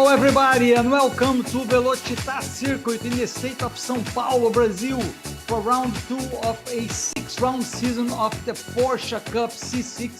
Hello everybody and welcome to Velocitta circuit in the state of São Paulo, Brazil for round 2 of a 6-round season of the Porsche Cup C6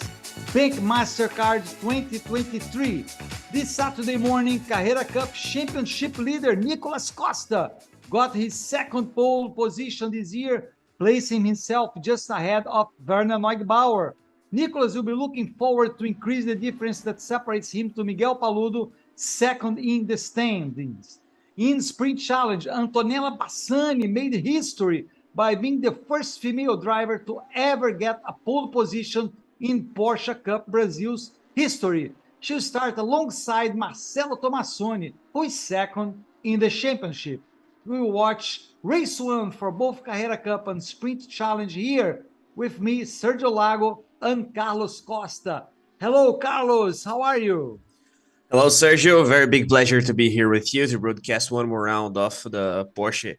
Bank Mastercard 2023. This Saturday morning, Carrera Cup Championship leader Nicolas Costa got his second pole position this year, placing himself just ahead of Werner Neugebauer. Nicolas will be looking forward to increase the difference that separates him to Miguel Paludo, second in the standings. In Sprint Challenge, Antonella Bassani made history by being the first female driver to ever get a pole position in Porsche Cup Brasil's history. She'll start alongside Marcelo Tomassoni, who is second in the championship. We will watch race 1 for both Carrera Cup and Sprint Challenge here with me, Sergio Lago, and Carlos Costa. Hello, Carlos. How are you? Hello, Sergio. Very big pleasure to be here with you to broadcast one more round of the Porsche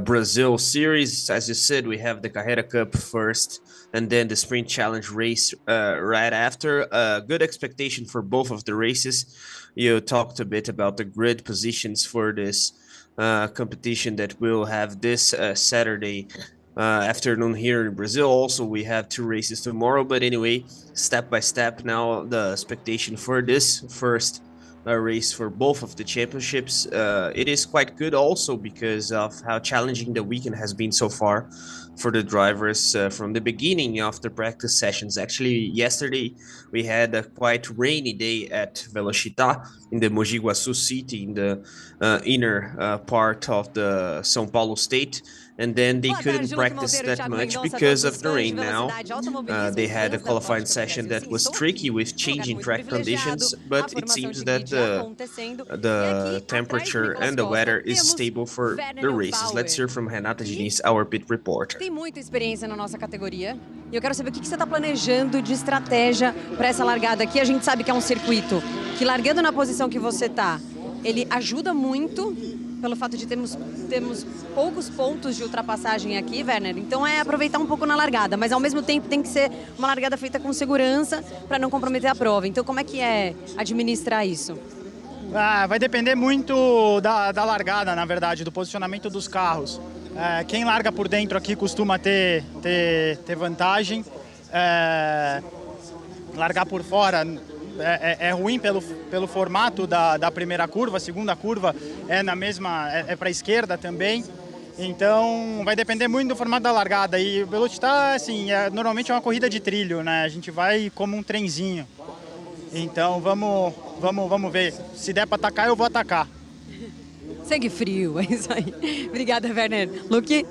Brazil series. As you said, we have the Carrera Cup first and then the Sprint Challenge race right after. Good expectation for both of the races. You talked a bit about the grid positions for this competition that we'll have this Saturday afternoon here in Brazil. Also, we have 2 races tomorrow, but anyway, step by step now the expectation for this first race for both of the championships. It is quite good also because of how challenging the weekend has been so far for the drivers from the beginning of the practice sessions. Actually, yesterday we had a quite rainy day at Velocitta in the Mogi Guaçu city in the inner part of the São Paulo state. And then they couldn't practice that much because of the rain now. They had a qualifying session that was tricky with changing track conditions, but it seems that the temperature and the weather is stable for the races. Let's hear from Renata Diniz, our pit reporter. Tem muita experiência na nossa categoria e eu quero saber o que você está planejando de estratégia para essa largada aqui. A gente sabe que é um circuito que, largando na posição que você está, ele ajuda muito pelo fato de termos poucos pontos de ultrapassagem aqui, Werner. Então é aproveitar um pouco na largada, mas ao mesmo tempo tem que ser uma largada feita com segurança para não comprometer a prova. Então como é que é administrar isso? Vai depender muito da largada, na verdade, do posicionamento dos carros. Quem larga por dentro aqui costuma ter vantagem. Largar por fora é ruim pelo formato da primeira curva. A segunda curva é na mesma, é para a esquerda também. Então vai depender muito do formato da largada. E o Velocitta, assim, normalmente é uma corrida de trilho, né? A gente vai como um trenzinho. Então vamos ver. Se der para atacar, eu vou atacar. Sangue frio, é isso aí. Obrigada, Werner. Luque?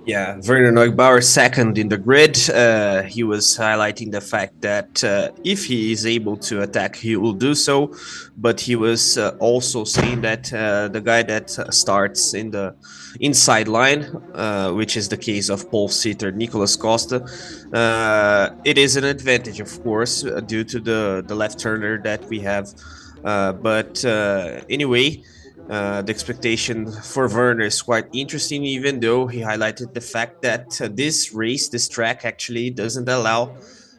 Yeah, Werner Neugebauer second in the grid. He was highlighting the fact that if he is able to attack, he will do so. But he was also saying that the guy that starts in the inside line, which is the case of pole sitter Nicolas Costa, it is an advantage, of course, due to the left turner that we have. But anyway, the expectation for Werner is quite interesting, even though he highlighted the fact that this track actually doesn't allow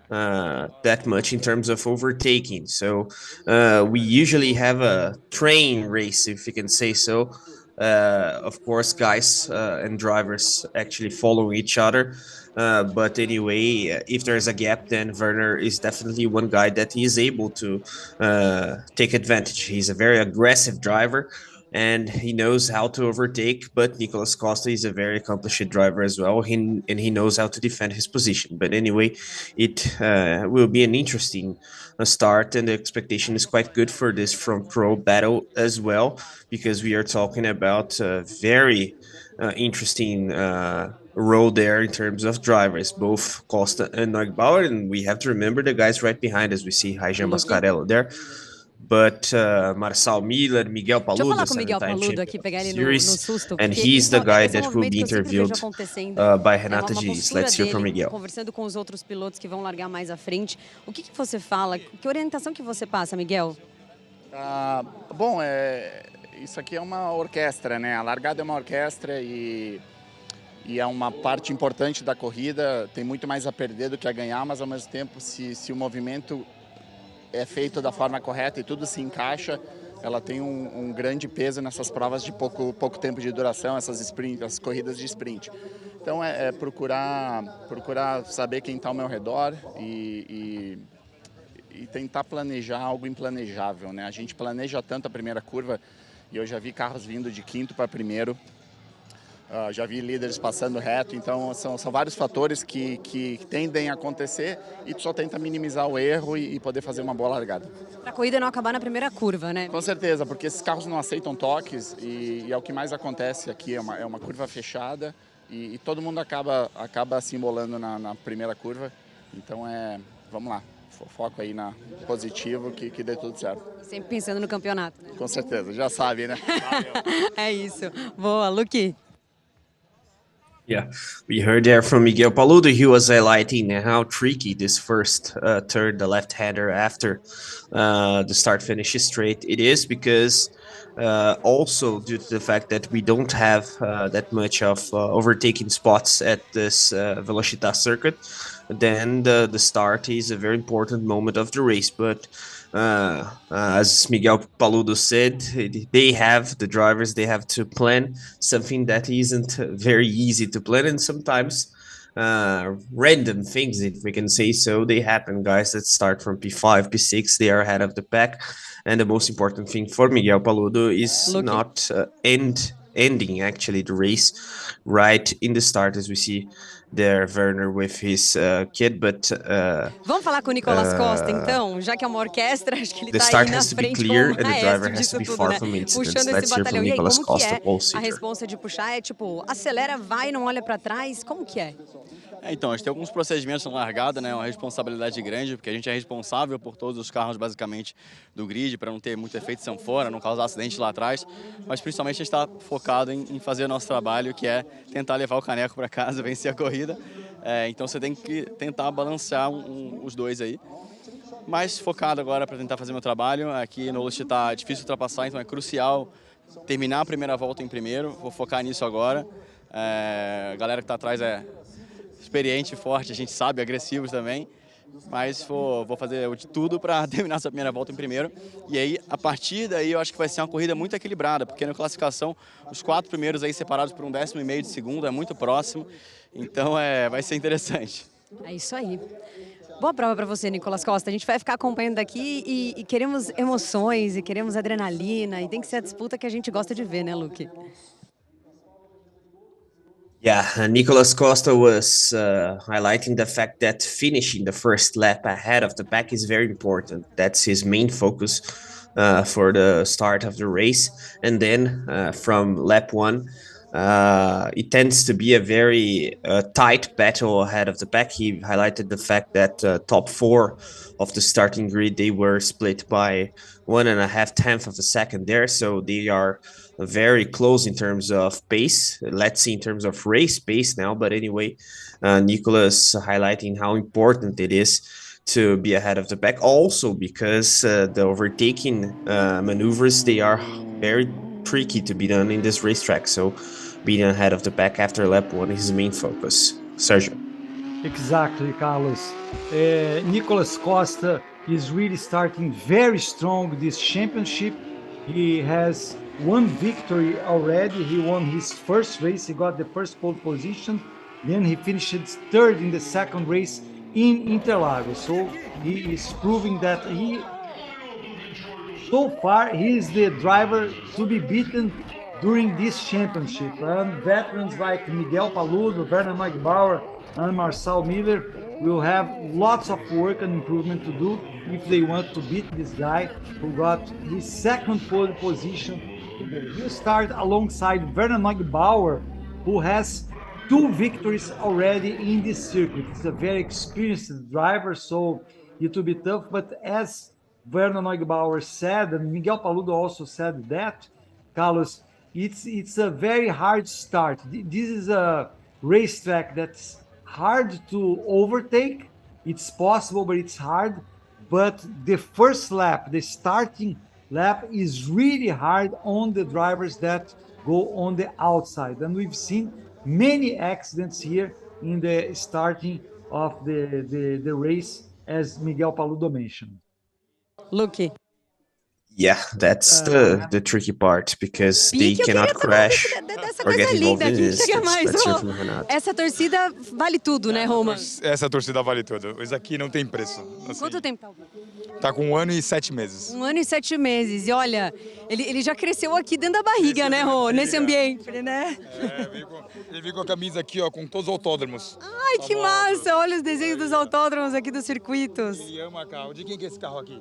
that much in terms of overtaking. So we usually have a train race, if you can say so. Of course, guys and drivers actually follow each other. But anyway, if there's a gap, then Werner is definitely one guy that is able to take advantage. He's a very aggressive driver and he knows how to overtake, but Nicolas Costa is a very accomplished driver as well, and he knows how to defend his position. But anyway, it will be an interesting start, and the expectation is quite good for this front row battle as well, because we are talking about a very interesting row there in terms of drivers, both Costa and Neugebauer, and we have to remember the guys right behind us. We see Rajan Mascarello there. But Marçal Miller, Miguel Paludo, deixa eu falar com o Miguel Paludo aqui, pegar ele no susto. And he's the guy that will be interviewed by Renata Diniz. Let's hear from Miguel. Conversando com os outros pilotos que vão largar mais à frente. O que você fala? Que orientação que você passa, Miguel? Bom, isso aqui é uma orquestra, né? A largada é uma orquestra e é uma parte importante da corrida. Tem muito mais a perder do que a ganhar, mas ao mesmo tempo, se o movimento é feito da forma correta e tudo se encaixa, ela tem um grande peso nessas provas de pouco tempo de duração, as corridas de sprint. Então é procurar saber quem está ao meu redor e tentar planejar algo implanejável, né? A gente planeja tanto a primeira curva e eu já vi carros vindo de quinto para primeiro, já vi líderes passando reto, então são vários fatores que tendem a acontecer e tu só tenta minimizar o erro e poder fazer uma boa largada. Para a corrida não acabar na primeira curva, né? Com certeza, porque esses carros não aceitam toques e é o que mais acontece aqui, é uma curva fechada e todo mundo acaba se embolando na primeira curva, então vamos lá. Foco aí na positivo que dê tudo certo. Sempre pensando no campeonato. Né? Com certeza, já sabe, né? É isso. Boa, Luque. Yeah, we heard there from Miguel Paludo. He was highlighting how tricky this first turn, the left-hander after the start-finish straight it is, because also due to the fact that we don't have that much of overtaking spots at this Velocitta circuit, then the start is a very important moment of the race. But as Miguel Paludo said, the drivers, they have to plan something that isn't very easy to plan, and sometimes random things, if we can say so, they happen. Guys that start from P5, P6, they are ahead of the pack, and the most important thing for Miguel Paludo is not ending actually the race right in the start, as we see there Werner with his kid, but vamos falar com o Nicolas Costa, então, já que é uma orquestra, acho que ele the tá start aí na has to be frente clear como and the driver maestro has to disso be tudo, far né? from incidents. Puxando esse Let's hear batalhão. from E aí, Nicolas como que Costa, é pole a sitter. responsa de puxar? É tipo, acelera, vai, não olha para trás? Como que é? Então, a gente tem alguns procedimentos na largada, né? Uma responsabilidade grande, porque a gente é responsável por todos os carros, basicamente, do grid, para não ter muito efeito sanfona, não causar acidente lá atrás. Mas, principalmente, a gente está focado em fazer o nosso trabalho, que é tentar levar o caneco para casa, vencer a corrida. Então, você tem que tentar balancear os dois aí. Mas focado agora para tentar fazer meu trabalho. Aqui no Velocitta está difícil ultrapassar, então é crucial terminar a primeira volta em primeiro. Vou focar nisso agora. A galera que está atrás é experiente, forte, a gente sabe, agressivos também, mas vou fazer de tudo para terminar essa primeira volta em primeiro. E aí, a partir daí, eu acho que vai ser uma corrida muito equilibrada, porque na classificação, os 4 primeiros aí separados por 1,5 de segundo, é muito próximo, então vai ser interessante. É isso aí. Boa prova para você, Nicolas Costa. A gente vai ficar acompanhando daqui e queremos emoções e queremos adrenalina, e tem que ser a disputa que a gente gosta de ver, né, Luque? Yeah, Nicolas Costa was highlighting the fact that finishing the first lap ahead of the pack is very important. That's his main focus for the start of the race. And then from lap 1, it tends to be a very tight battle ahead of the pack. He highlighted the fact that top 4 of the starting grid, they were split by 1.5 tenths of a second there. So they are very close in terms of pace. Let's see in terms of race pace now. But anyway, Nicolas highlighting how important it is to be ahead of the pack. Also because the overtaking maneuvers, they are very tricky to be done in this racetrack. So being ahead of the pack after lap 1 is his main focus. Sergio. Exactly, Carlos. Nicolas Costa is really starting very strong this championship. He has one victory already. He won his first race. He got the first pole position. Then he finished third in the second race in Interlagos. So he is proving that so far, he is the driver to be beaten during this championship. And veterans like Miguel Paludo, Werner Neugebauer, and Marcel Miller will have lots of work and improvement to do if they want to beat this guy who got his second pole position. He'll start alongside Werner Neugebauer, who has 2 victories already in this circuit. He's a very experienced driver, so it will be tough. But as Werner Neugebauer said, and Miguel Paludo also said that, Carlos, it's a very hard start. This is a racetrack that's hard to overtake. It's possible, but it's hard. But the first lap, the starting lap, is really hard on the drivers that go on the outside. And we've seen many accidents here in the starting of the race, as Miguel Paludo mentioned. Luque. Yeah, that's the tricky part because they Pique, eu cannot queria tomar um crash pique dessa or coisa get involved linda. in Quem chega incidents. mais? Let's hear Ô, from Renato. essa torcida vale tudo, né, Roman? Essa torcida vale tudo. Isso aqui não tem preço. Assim, Quanto tempo tá? tá com 1 ano e 7 meses. 1 ano e 7 meses. E olha, ele já cresceu aqui dentro da barriga, né, Rô? Nesse ambiente, né? Ele veio com a camisa aqui, ó, com todos os autódromos. Ai, que massa! Olha os desenhos dos autódromos aqui dos circuitos. Ele ama carro. De quem que é esse carro aqui?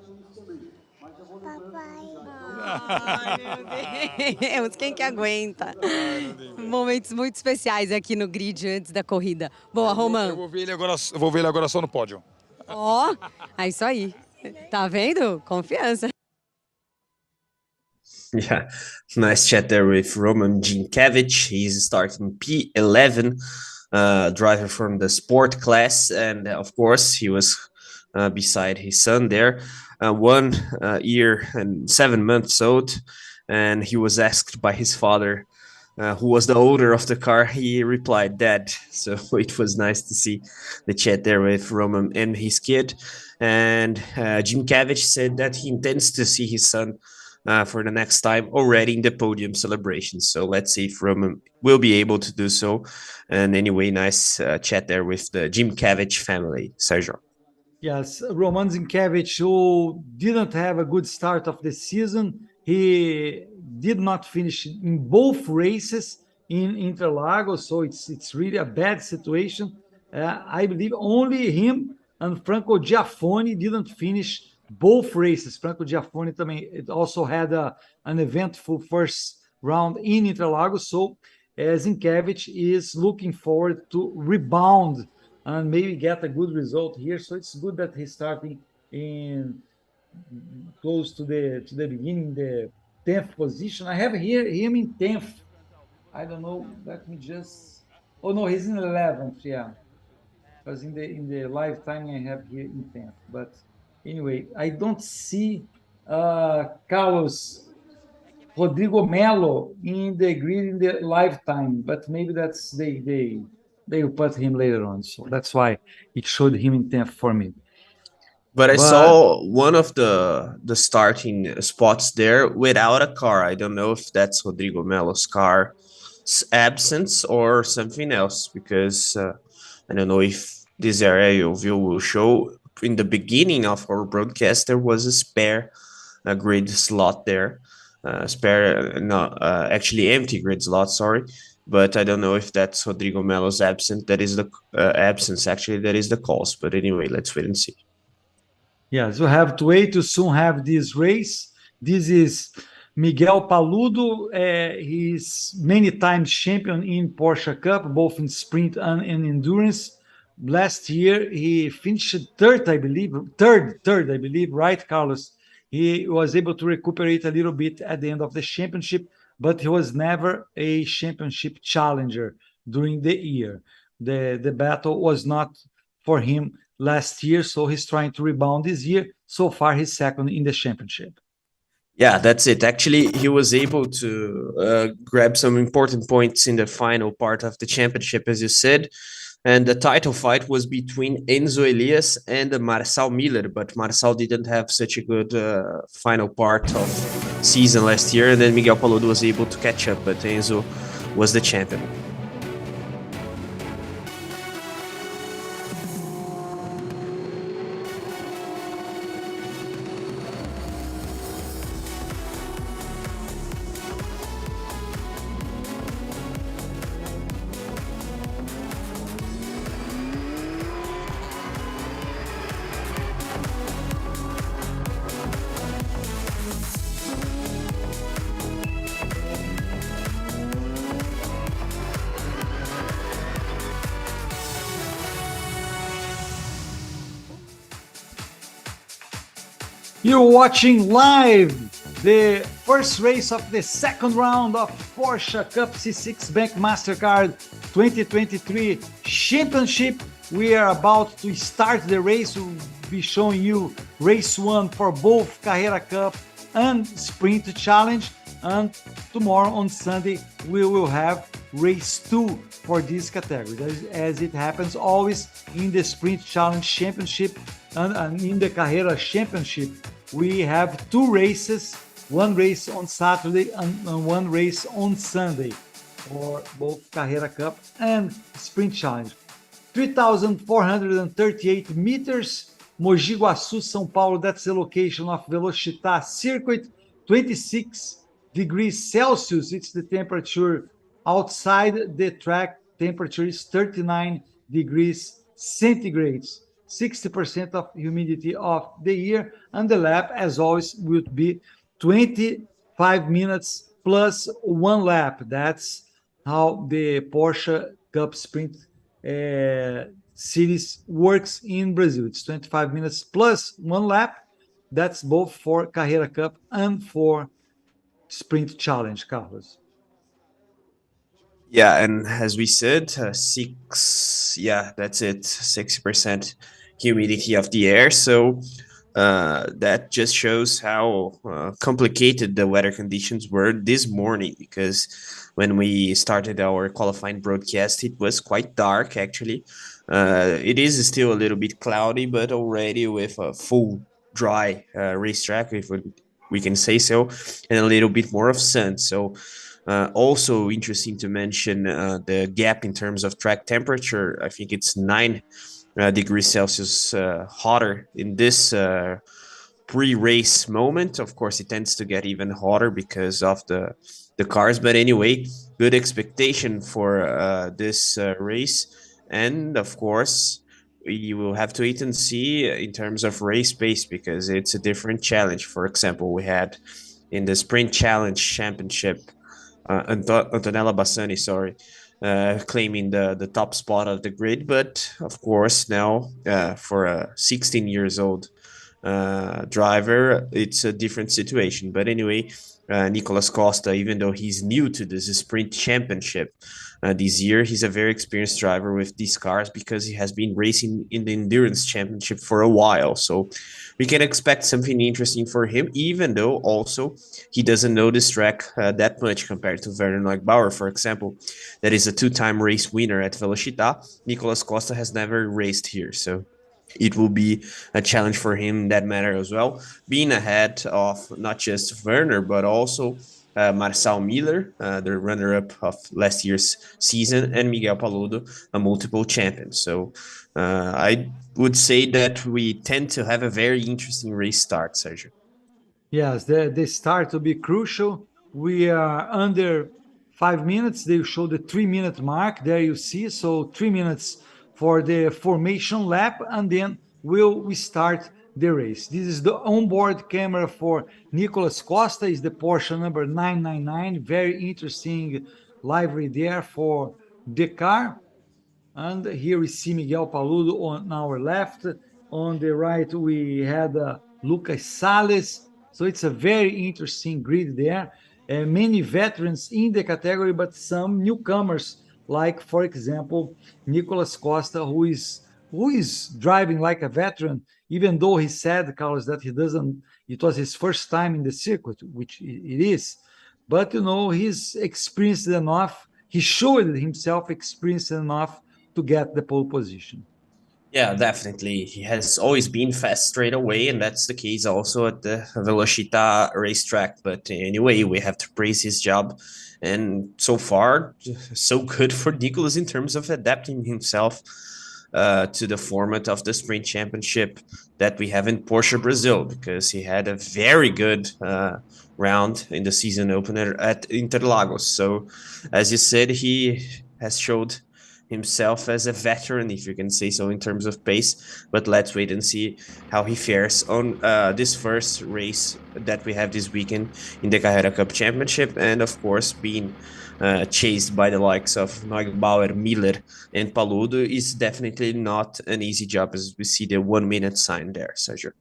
Ai, meu Deus, quem que aguenta? Momentos muito especiais aqui no grid antes da corrida. Boa, Eu Roman. vou ver ele agora só no pódio. Ó, é isso aí. Tá vendo? Confiança. Yeah, nice chat there with Roman Ginkiewicz. He's starting P11, driver from the sport class, and of course he was beside his son there, 1 year and 7 months old, and he was asked by his father who was the owner of the car. He replied, "Dad." So it was nice to see the chat there with Roman and his kid. And Jim Cavich said that he intends to see his son for the next time already in the podium celebration. So let's see if Roman will be able to do so. And anyway, nice chat there with the Jim Cavich family, Sergio. Yes, Roman Zinkiewicz, who didn't have a good start of the season. He did not finish in both races in Interlagos, so it's really a bad situation. I believe only him and Franco Giaffoni didn't finish both races. Franco Giaffoni it also had an eventful first round in Interlagos, so Zinkiewicz is looking forward to rebound and maybe get a good result here. So it's good that he's starting in close to the beginning, the 10th position. I have here him in 10th. I don't know. Let me just. Oh no, he's in 11th. Yeah, because in the lifetime I have here in 10th. But anyway, I don't see Carlos Rodrigo Melo in the grid in the lifetime, but maybe that's they will put him later on. So that's why it showed him in 10th for me. But I saw one of the starting spots there without a car. I don't know if that's Rodrigo Melo's car's absence or something else, because I don't know if this aerial view will show. In the beginning of our broadcast, there was a spare grid slot there. Actually empty grid slot, sorry. But I don't know if that's Rodrigo Melo's absence. That is the absence, actually, that is the cause. But anyway, let's wait and see. Yes, we have to wait to soon have this race. This is Miguel Paludo. He's many times champion in Porsche Cup, both in sprint and in endurance. Last year, he finished third, I believe, right, Carlos? He was able to recuperate a little bit at the end of the championship, but he was never a championship challenger during the year. The battle was not for him last year, so he's trying to rebound this year. So far, he's second in the championship. Yeah, that's it. Actually, he was able to grab some important points in the final part of the championship, as you said. And the title fight was between Enzo Elias and Marçal Miller, but Marçal didn't have such a good final part of season last year, and then Miguel Paludo was able to catch up, but Enzo was the champion. You're watching live the first race of the second round of Porsche Cup C6 Bank MasterCard 2023 Championship. We are about to start the race. We'll be showing you race 1 for both Carrera Cup and Sprint Challenge. And tomorrow on Sunday, we will have race 2 for this category. As it happens always in the Sprint Challenge Championship and in the Carrera Championship, we have 2 races, one race on Saturday and one race on Sunday for both Carrera Cup and Sprint Challenge. 3,438 meters, Mogi Guaçu, São Paulo, that's the location of Velocitta circuit, 26 degrees Celsius, it's the temperature outside. The track temperature is 39 degrees centigrades. 60% of humidity of the year, and the lap, as always, would be 25 minutes plus 1 lap. That's how the Porsche Cup Sprint series works in Brazil. It's 25 minutes plus 1 lap. That's both for Carrera Cup and for Sprint Challenge, Carlos. Yeah, and as we said, yeah, that's it, 60% humidity of the air. So that just shows how complicated the weather conditions were this morning, because when we started our qualifying broadcast, it was quite dark, actually. It is still a little bit cloudy, but already with a full dry racetrack, if we can say so, and a little bit more of sun. So also interesting to mention the gap in terms of track temperature. I think it's 9 degrees Celsius hotter in this pre-race moment. Of course, it tends to get even hotter because of the cars. But anyway, good expectation for this race, and of course, we will have to wait and see in terms of race pace, because it's a different challenge. For example, we had in the Sprint Challenge Championship Antonella Bassani, sorry, claiming the top spot of the grid. But of course, now for a 16 years old driver, it's a different situation. But anyway, Nicolas Costa, even though he's new to this sprint championship this year, he's a very experienced driver with these cars, because he has been racing in the endurance championship for a while. So we can expect something interesting for him, even though also he doesn't know this track that much compared to Werner Neugbauer, for example, that is a 2-time race winner at Velocitta. Nicolas Costa has never raced here, so it will be a challenge for him in that matter as well, being ahead of not just Werner, but also Marçal Miller, the runner-up of last year's season, and Miguel Paludo, a multiple champion. So I would say that we tend to have a very interesting race start, Sergio. Yes, the start will be crucial. We are under 5 minutes. They show the 3-minute mark. There you see. So 3 minutes for the formation lap, and then we start the race. This is the onboard camera for Nicolas Costa. Is the Porsche number 999. Very interesting livery there for the car. And here we see Miguel Paludo on our left. On the right, we had Lucas Salles. So it's a very interesting grid there. Many veterans in the category, but some newcomers, like, for example, Nicolas Costa, who is driving like a veteran, even though he said, Carlos, that it was his first time in the circuit, which it is. But, he's experienced enough. He showed himself experienced enough to get the pole position. Yeah, definitely. He has always been fast straight away, and that's the case also at the Velocitta racetrack. But anyway, we have to praise his job. And so far, so good for Nicolas in terms of adapting himself to the format of the Sprint Championship that we have in Porsche Brazil, because he had a very good round in the season opener at Interlagos. So, as you said, he has showed himself as a veteran, if you can say so, in terms of pace. But let's wait and see how he fares on this first race that we have this weekend in the Carrera Cup Championship, and of course being chased by the likes of Neugbauer, Miller, and Paludo is definitely not an easy job, as we see the 1 minute sign there, Sergio.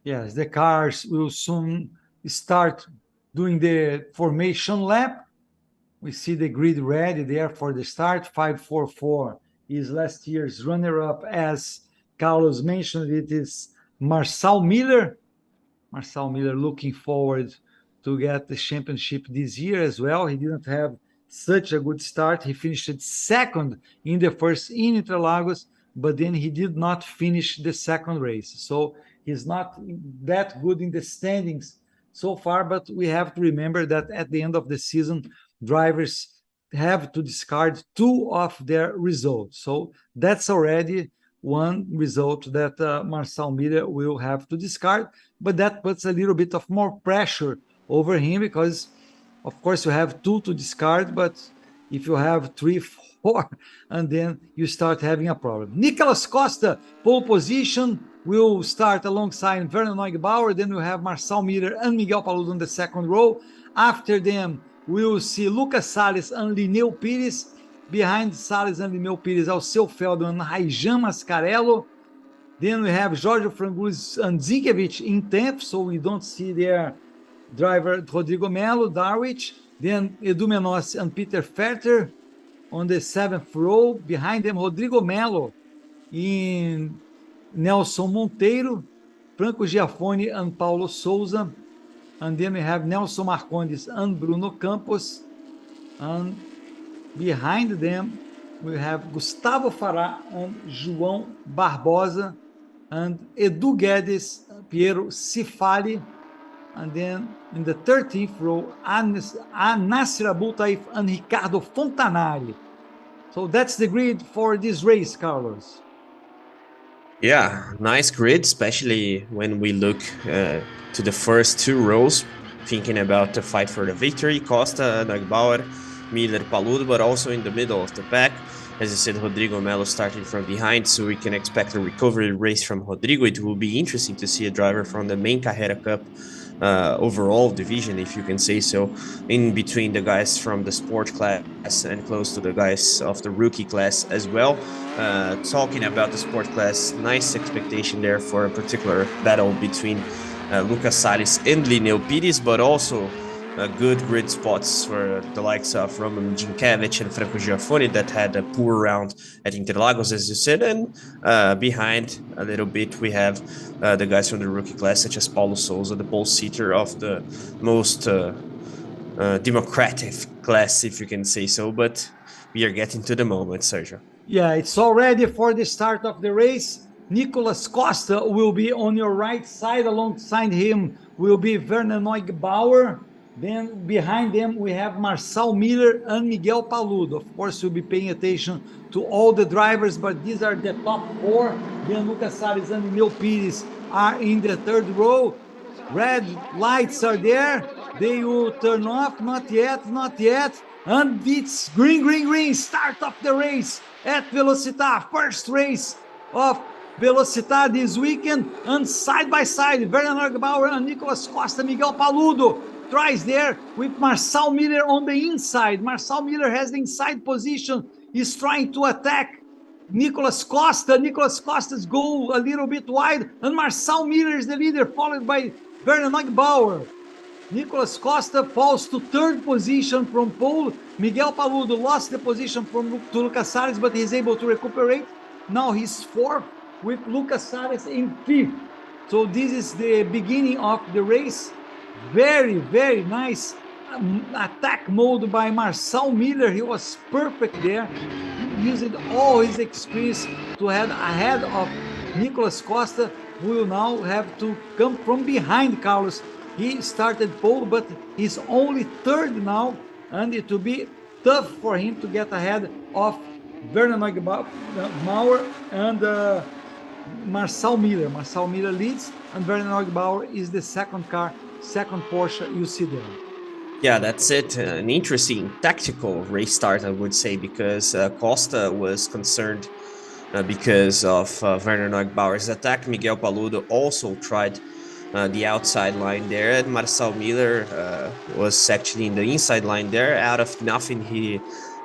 Yes, the cars will soon start doing the formation lap. We see the grid ready there for the start. 544 is last year's runner-up. As Carlos mentioned, it is Marçal Miller. Marçal Miller looking forward to get the championship this year as well. He didn't have such a good start. He finished second in the first in Interlagos, but then he did not finish the second race. So He's not that good in the standings so far, but we have to remember that at the end of the season, drivers have to discard 2 of their results. So that's already one result that Marcel Miller will have to discard, but that puts a little bit of more pressure over him because, of course, you have 2 to discard, but if you have 3, 4, and then you start having a problem. Nicolas Costa, pole position, will start alongside Vernon Neugebauer. Then we'll have Marcel Miller and Miguel Paludo on the second row. After them, we'll see Lucas Salles and Lineu Pires. Behind Salles and Lineu Pires, Alceu Feldman and Raijan Mascarello. Then we have Giorgio Frangulis and Zinkiewicz in 10th, so we don't see their driver Rodrigo Melo, Darwich. Then Edu Menossi and Peter Ferter on the 7th row. Behind them, Rodrigo Melo in Nelson Monteiro, Franco Giafone and Paulo Souza. And then we have Nelson Marcondes and Bruno Campos. And behind them, we have Gustavo Farah and João Barbosa and Edu Guedes, Piero Cifali. And then in the 13th row, Nasser Abultaif and Ricardo Fontanari. So that's the grid for this race, Carlos. Yeah, nice grid, especially when we look to the first 2 rows, thinking about the fight for the victory. Costa, Neugebauer, Miller, Paludo, but also in the middle of the pack. As you said, Rodrigo Melo starting from behind, so we can expect a recovery race from Rodrigo. It will be interesting to see a driver from the main Carrera Cup overall division, if you can say so, in between the guys from the sport class and close to the guys of the rookie class as well. Talking about the sport class, nice expectation there for a particular battle between Lucas Salles and Lineu Pires, but also good grid spots for the likes of Roman Ginkiewicz and Franco Giafone that had a poor round at Interlagos, as you said. And behind a little bit, we have the guys from the rookie class, such as Paulo Souza, the pole seater of the most democratic class, if you can say so. But we are getting to the moment, Sergio. Yeah, it's all ready for the start of the race. Nicolas Costa will be on your right side. Alongside him will be Vernon Neugebauer. Then behind them, we have Marcel Miller and Miguel Paludo. Of course, we'll be paying attention to all the drivers, but these are the top 4. Then Lucas Salles and Lineu Pires are in the 3rd row. Red lights are there. They will turn off. Not yet, not yet. And it's green, green, green. Start of the race at Velocitta. First race of Velocitta this weekend. And side by side, Vernon Neugebauer and Nicolas Costa, Miguel Paludo tries there with Marcel Miller on the inside. Marcel Miller has the inside position. He's trying to attack Nicolas Costa. Nicolas Costa's goal a little bit wide, and Marcel Miller is the leader, followed by Vernon Neugebauer. Nicolas Costa falls to 3rd position from pole. Miguel Paludo lost the position to Lucas Salles, but he's able to recuperate. Now he's 4th with Lucas Salles in 5th. So this is the beginning of the race. Very, very nice attack mode by Marcel Miller. He was perfect there, using all his experience to head ahead of Nicolas Costa, who will now have to come from behind Carlos. He started pole, but he's only 3rd now, and it will be tough for him to get ahead of Vernon Neugebauer and Marcel Miller. Marcel Miller leads, and Vernon Neugebauer is the second Porsche you see there. Yeah, that's it. An interesting tactical race start, I would say, because Costa was concerned because of Vernon Neugebauer's attack. Miguel Paludo also tried the outside line there, and Marcel Miller was actually in the inside line there. Out of nothing, he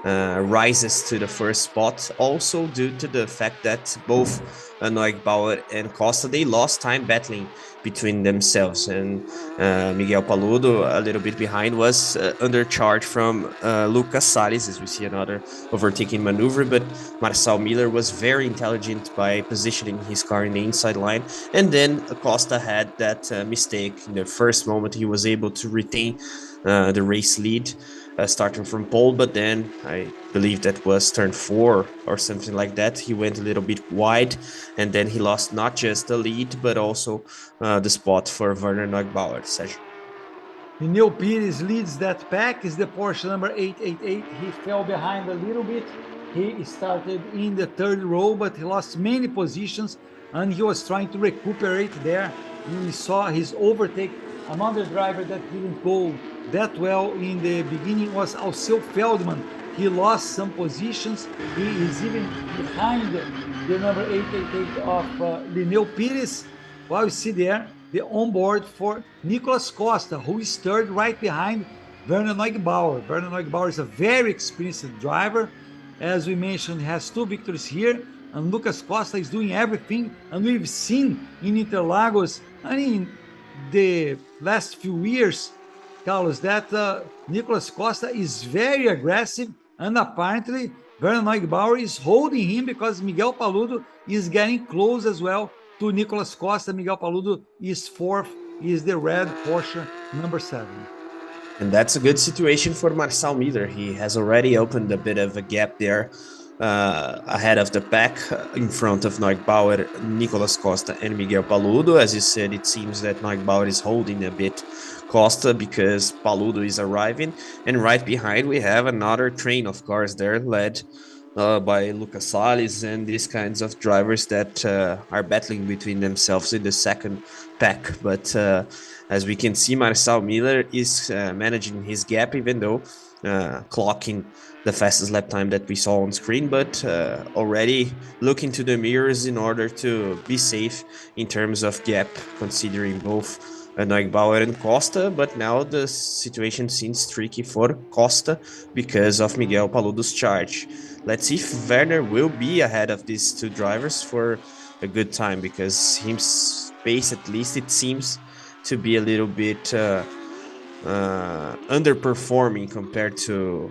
rises to the first spot, also due to the fact that both Neugebauer and Costa, they lost time battling between themselves, and Miguel Paludo, a little bit behind, was under charge from Lucas Salles, as we see another overtaking maneuver. But Marcel Miller was very intelligent by positioning his car in the inside line, and then Costa had that mistake in the first moment. He was able to retain the race lead, starting from pole, but then I believe that was turn 4 or something like that. He went a little bit wide, and then he lost not just the lead, but also the spot for Werner Neugbauer, Sergio. Neil Pires leads that pack, is the Porsche number 888. He fell behind a little bit. He started in the third row, but he lost many positions, and he was trying to recuperate there. We saw his overtake. Another driver that didn't go that well in the beginning was Alceu Feldman. He lost some positions. He is even behind the number 888 of Lineu Pires. Well, you see there the onboard for Nicolas Costa, who is third right behind Werner Neugebauer. Werner Neugebauer is a very experienced driver. As we mentioned, he has 2 victories here, and Lucas Costa is doing everything. And we've seen in Interlagos and in the last few years, Carlos, that Nicolas Costa is very aggressive, and apparently Werner Neugebauer is holding him because Miguel Paludo is getting close as well to Nicolas Costa. Miguel Paludo is 4th, is the red Porsche number 7. And that's a good situation for Marcel Miller. He has already opened a bit of a gap there ahead of the pack in front of Neugbauer, Nicolas Costa, and Miguel Paludo. As you said, it seems that Neugbauer is holding a bit Costa because Paludo is arriving. And right behind, we have another train of cars there led by Lucas Salles and these kinds of drivers that are battling between themselves in the second pack. But as we can see, Marcel Miller is managing his gap, even though clocking the fastest lap time that we saw on screen, but already looking to the mirrors in order to be safe in terms of gap, considering both Neugbauer and Costa. But now the situation seems tricky for Costa because of Miguel Paludo's charge. Let's see if Werner will be ahead of these 2 drivers for a good time, because his pace, at least it seems to be a little bit underperforming compared to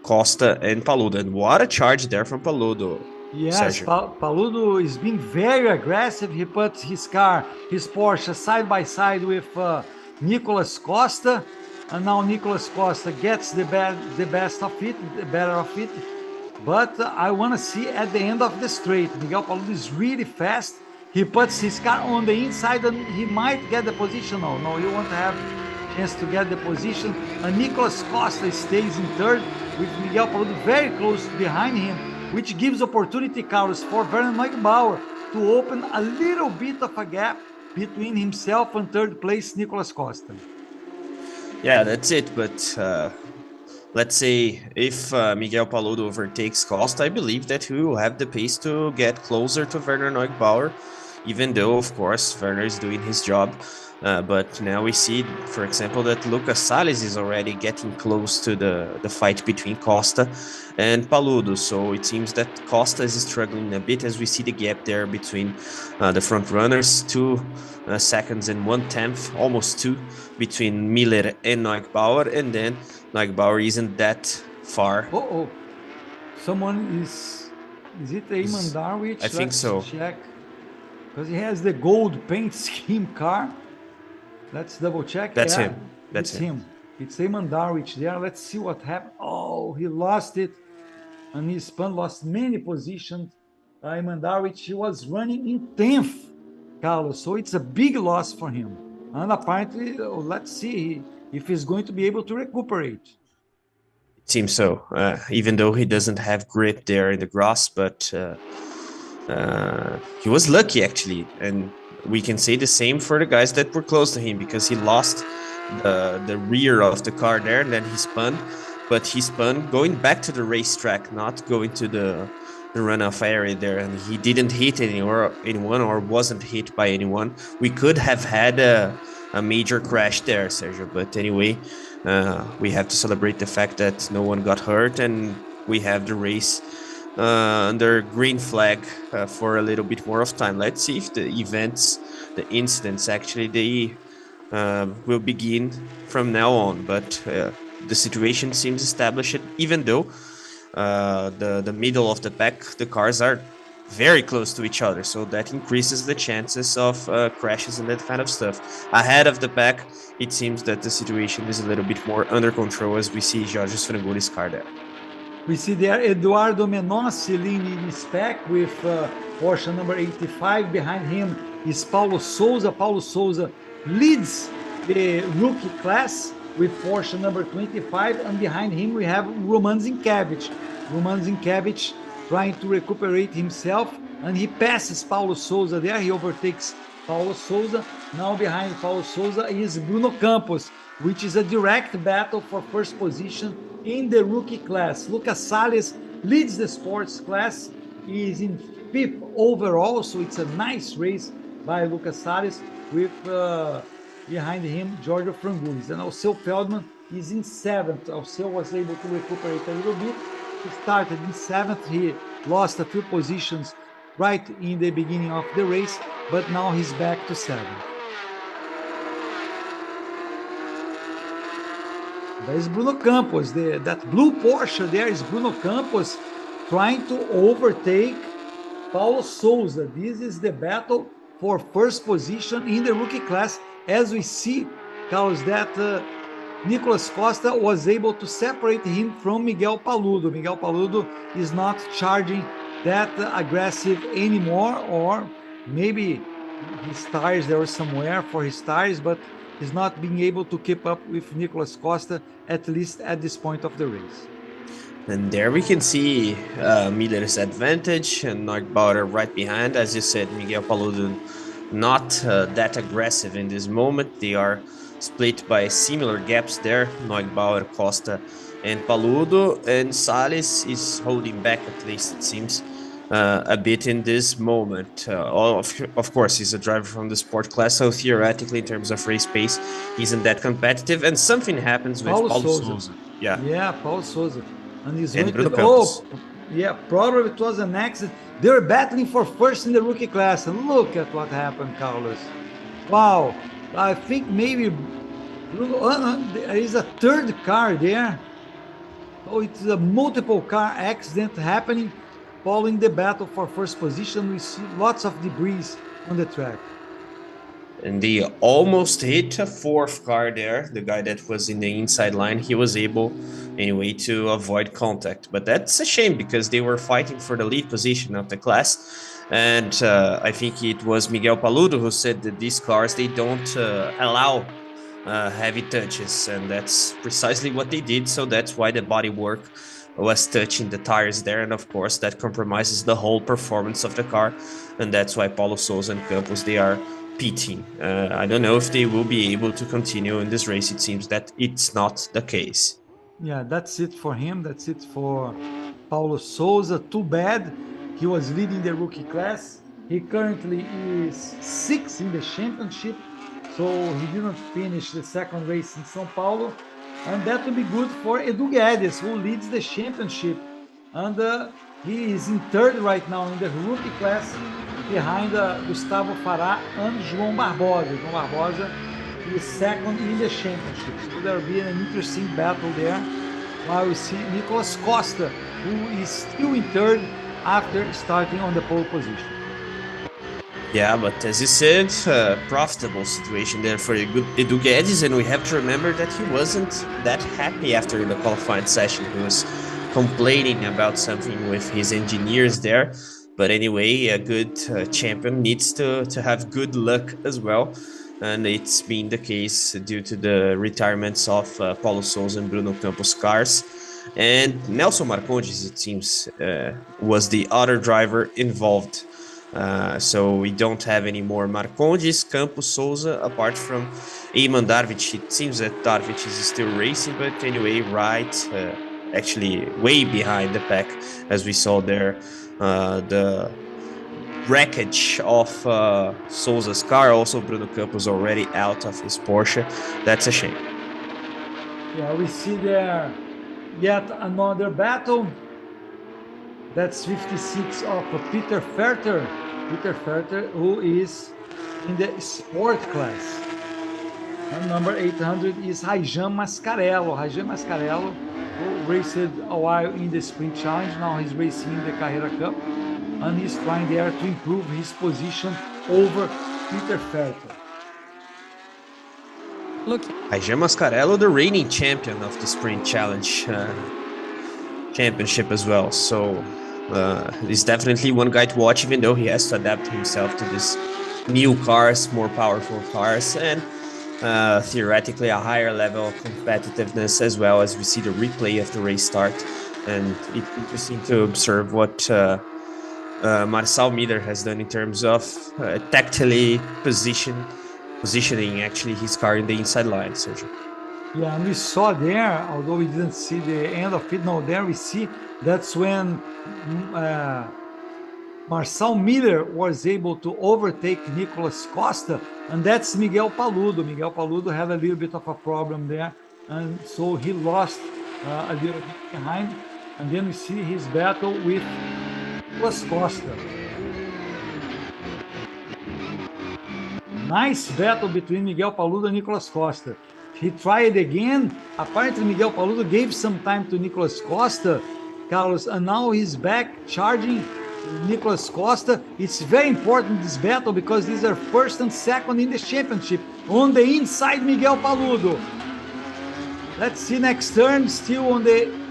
Costa and Paludo. And what a charge there from Paludo. Yes, Paludo is being very aggressive. He puts his car, his Porsche, side by side with Nicolas Costa, and now Nicolas Costa gets the best of it, the better of it. But I want to see at the end of the straight, Miguel Paludo is really fast. He puts his car on the inside, and he might get the position. No, he won't have chance to get the position. And Nicolas Costa stays in third with Miguel Paludo very close behind him, which gives opportunity, Carlos, for Werner Neugebauer to open a little bit of a gap between himself and third place Nicolas Costa. Yeah, that's it. But let's say if Miguel Paludo overtakes Costa, I believe that he will have the pace to get closer to Werner Neugebauer, even though, of course, Werner is doing his job. But now we see, for example, that Lucas Salles is already getting close to the fight between Costa and Paludo. So it seems that Costa is struggling a bit as we see the gap there between the front runners, 2 seconds and 1/10, almost 2, between Miller and Neugbauer. And then Neugbauer isn't that far. Oh, someone is it Eamon Darwich? I think so. Check, because he has the gold paint scheme car. Let's double check. That's him. That's him. It's Eamon Darwich there. Let's see what happened. Oh, he lost it, and he lost many positions. Eamon Darwich, he was running in 10th, Carlos. So it's a big loss for him. And apparently, let's see if he's going to be able to recuperate. It seems so, even though he doesn't have grip there in the grass, but he was lucky, actually. And we can say the same for the guys that were close to him, because he lost the rear of the car there, and then he spun. But he spun going back to the racetrack, not going to the runoff area there, and he didn't hit anyone or wasn't hit by anyone. We could have had a major crash there, Sergio. But anyway, we have to celebrate the fact that no one got hurt, and we have the race under green flag for a little bit more of time. Let's see if the incidents actually they will begin from now on. But the situation seems established, even though the middle of the pack, the cars are very close to each other, so that increases the chances of crashes and that kind of stuff. Ahead of the pack, it seems that the situation is a little bit more under control as we see Jorge Frangoulli's car there. We see there Eduardo Menossi leading his pack with Porsche number 85. Behind him is Paulo Souza. Paulo Souza leads the rookie class with Porsche number 25. And behind him we have Roman Zinkiewicz. Roman Zinkiewicz trying to recuperate himself. And he passes Paulo Souza there. He overtakes Paulo Souza. Now behind Paulo Souza is Bruno Campos, which is a direct battle for first position in the rookie class. Lucas Salles leads the sports class. He is in 5th overall, so it's a nice race by Lucas Salles with behind him Giorgio Frangoulis. And Alceu Feldman is in 7th. Alceu was able to recuperate a little bit. He started in 7th. He lost a few positions right in the beginning of the race, but now he's back to 7th. There's Bruno Campos. That blue Porsche there is Bruno Campos trying to overtake Paulo Souza. This is the battle for first position in the rookie class. As we see, Carlos, that Nicolas Costa was able to separate him from Miguel Paludo. Miguel Paludo is not charging that aggressive anymore, or maybe his tires, there was some wear for his tires, but he's not being able to keep up with Nicolas Costa, at least at this point of the race. And there we can see Miller's advantage and Neugbauer right behind. As you said, Miguel Paludo not that aggressive in this moment. They are split by similar gaps there, Neugbauer, Costa and Paludo, and Salles is holding back, at least it seems, a bit in this moment. Of course, he's a driver from the sport class, so theoretically, in terms of race pace, he isn't that competitive, and something happens with Paulo Souza. Yeah, Paulo Souza. And he's and going to, yeah, probably it was an accident. They were battling for first in the rookie class, and look at what happened, Carlos. Wow, I think maybe there is a third car there. Oh, it's a multiple car accident happening following the battle for first position. We see lots of debris on the track. And they almost hit a fourth car there. The guy that was in the inside line, he was able anyway to avoid contact. But that's a shame because they were fighting for the lead position of the class. And I think it was Miguel Paludo who said that these cars, they don't allow heavy touches. And that's precisely what they did. So that's why the bodywork was touching the tires there, and of course that compromises the whole performance of the car, and that's why Paulo Souza and Campos, they are pitting. I don't know if they will be able to continue in this race. It seems that it's not the case. Yeah, that's it for him. That's it for Paulo Souza. Too bad. He was leading the rookie class. He currently is 6th in the championship, so he didn't finish the second race in São Paulo. And that will be good for Edu Guedes, who leads the championship. And he is in 3rd right now in the rookie class, behind Gustavo Farah and João Barbosa. João Barbosa is 2nd in the championship. So there will be an interesting battle there. While we see Nicolas Costa, who is still in 3rd after starting on the pole position. Yeah, but as you said, profitable situation there for Edu Guedes, and we have to remember that he wasn't that happy after the qualifying session. He was complaining about something with his engineers there. But anyway, a good champion needs to have good luck as well. And it's been the case due to the retirements of Paulo Souza and Bruno Campos cars. And Nelson Marcondes, it seems, was the other driver involved. So we don't have any more Marcondes, Campos, Souza, apart from Eamon Darvich. It seems that Darvich is still racing, but anyway, right, actually way behind the pack, as we saw there. The wreckage of Souza's car, also Bruno Campos already out of his Porsche. That's a shame. Yeah, we see there yet another battle. That's 56 of Peter Ferter. Peter Ferter, who is in the sport class. And number 800 is Raijan Mascarello. Raijan Mascarello, who raced a while in the Sprint Challenge. Now he's racing in the Carrera Cup. and he's trying there to improve his position over Peter Ferter. Look, Jair Mascarello, the reigning champion of the Sprint Challenge championship as well. So he's definitely one guy to watch, even though he has to adapt himself to these new cars, more powerful cars, and theoretically a higher level of competitiveness, as well as we see the replay of the race start. And it's interesting to observe what Marcel Miller has done in terms of tactically positioning actually his car in the inside line, Sergio. Yeah, and we saw there, although we didn't see the end of it, no, there we see that's when Marcel Miller was able to overtake Nicolas Costa, and that's Miguel Paludo. Miguel Paludo had a little bit of a problem there, and so he lost a little bit behind. And then we see his battle with Nicolas Costa. Nice battle between Miguel Paludo and Nicolas Costa. He tried again. Apparently, Miguel Paludo gave some time to Nicolas Costa, Carlos, and now he's back charging Nicolas Costa. It's very important, this battle, because these are first and second in the championship. On the inside, Miguel Paludo. Let's see next turn, still on the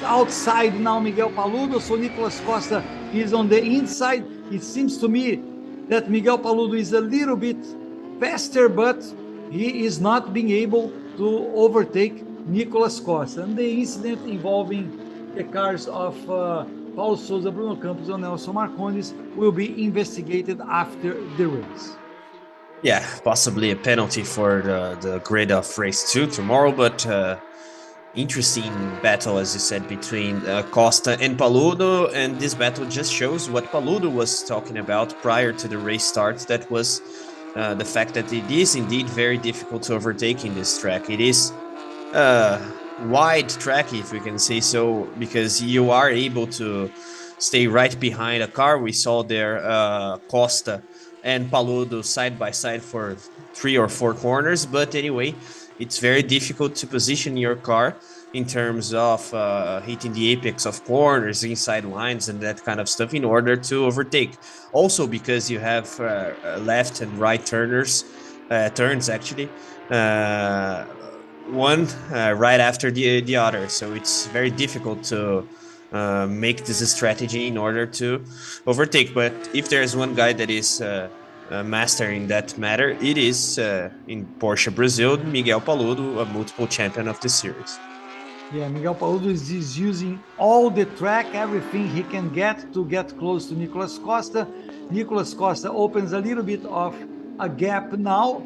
outside now, Miguel Paludo. So Nicolas Costa is on the inside. It seems to me that Miguel Paludo is a little bit faster, but he is not being able to overtake Nicolas Costa. And the incident involving the cars of Paulo Souza, Bruno Campos, and Nelson Marcondes will be investigated after the race. Yeah, possibly a penalty for the grid of race 2 tomorrow, but interesting battle, as you said, between Costa and Paludo, and this battle just shows what Paludo was talking about prior to the race start. That was the fact that it is indeed very difficult to overtake in this track. It is wide track, if we can say so, because you are able to stay right behind a car. We saw there Costa and Paludo side by side for 3 or 4 corners, but anyway, it's very difficult to position your car in terms of hitting the apex of corners, inside lines, and that kind of stuff in order to overtake. Also because you have left and right turns actually, one right after the other. So it's very difficult to make this strategy in order to overtake. But if there's one guy that is master in that matter, it is in Porsche Brazil, Miguel Paludo, a multiple champion of the series. Yeah, Miguel Paludo is using all the track, everything he can get to get close to Nicolas Costa. Nicolas Costa opens a little bit of a gap now,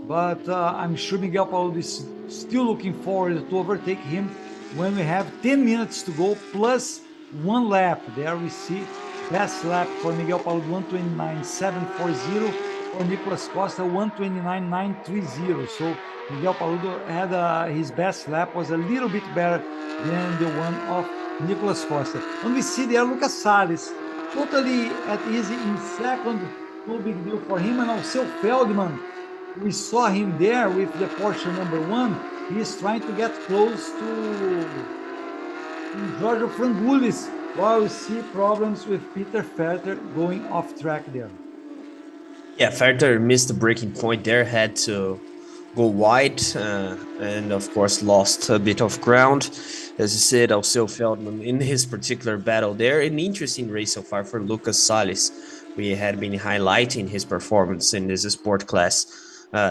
but I'm sure Miguel Paludo is still looking forward to overtake him when we have 10 minutes to go plus 1 lap. There we see best lap for Miguel Paludo 1:29.740, for Nicolas Costa 1:29.930. So Miguel Paludo had his best lap was a little bit better than the one of Nicolas Costa. And we see there Lucas Salles totally at ease in second, no big deal for him. And also Feldman, we saw him there with the Porsche #1. He is trying to get close to Giorgio Frangoulis, while we see problems with Peter Ferter going off track there. Yeah, Ferter missed the breaking point there, had to go wide, and of course lost a bit of ground. As you said, also Feldman in his particular battle there. An interesting race so far for Lucas Salles. We had been highlighting his performance in this sport class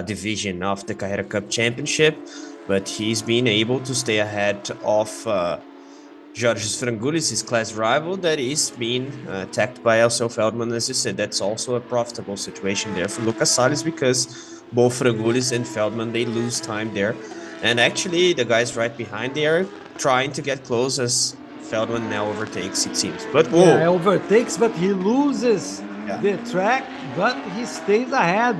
division of the Carrera Cup Championship, but he's been able to stay ahead of Jorge Frangoulis, his class rival, that is being attacked by Alceu Feldman. As you said, that's also a profitable situation there for Lucas Salles, because both Frangoulis and Feldman, they lose time there. And actually, the guys right behind, they are trying to get close as Feldman now overtakes, it seems. But whoa! Yeah, overtakes, but he loses the track, but he stays ahead.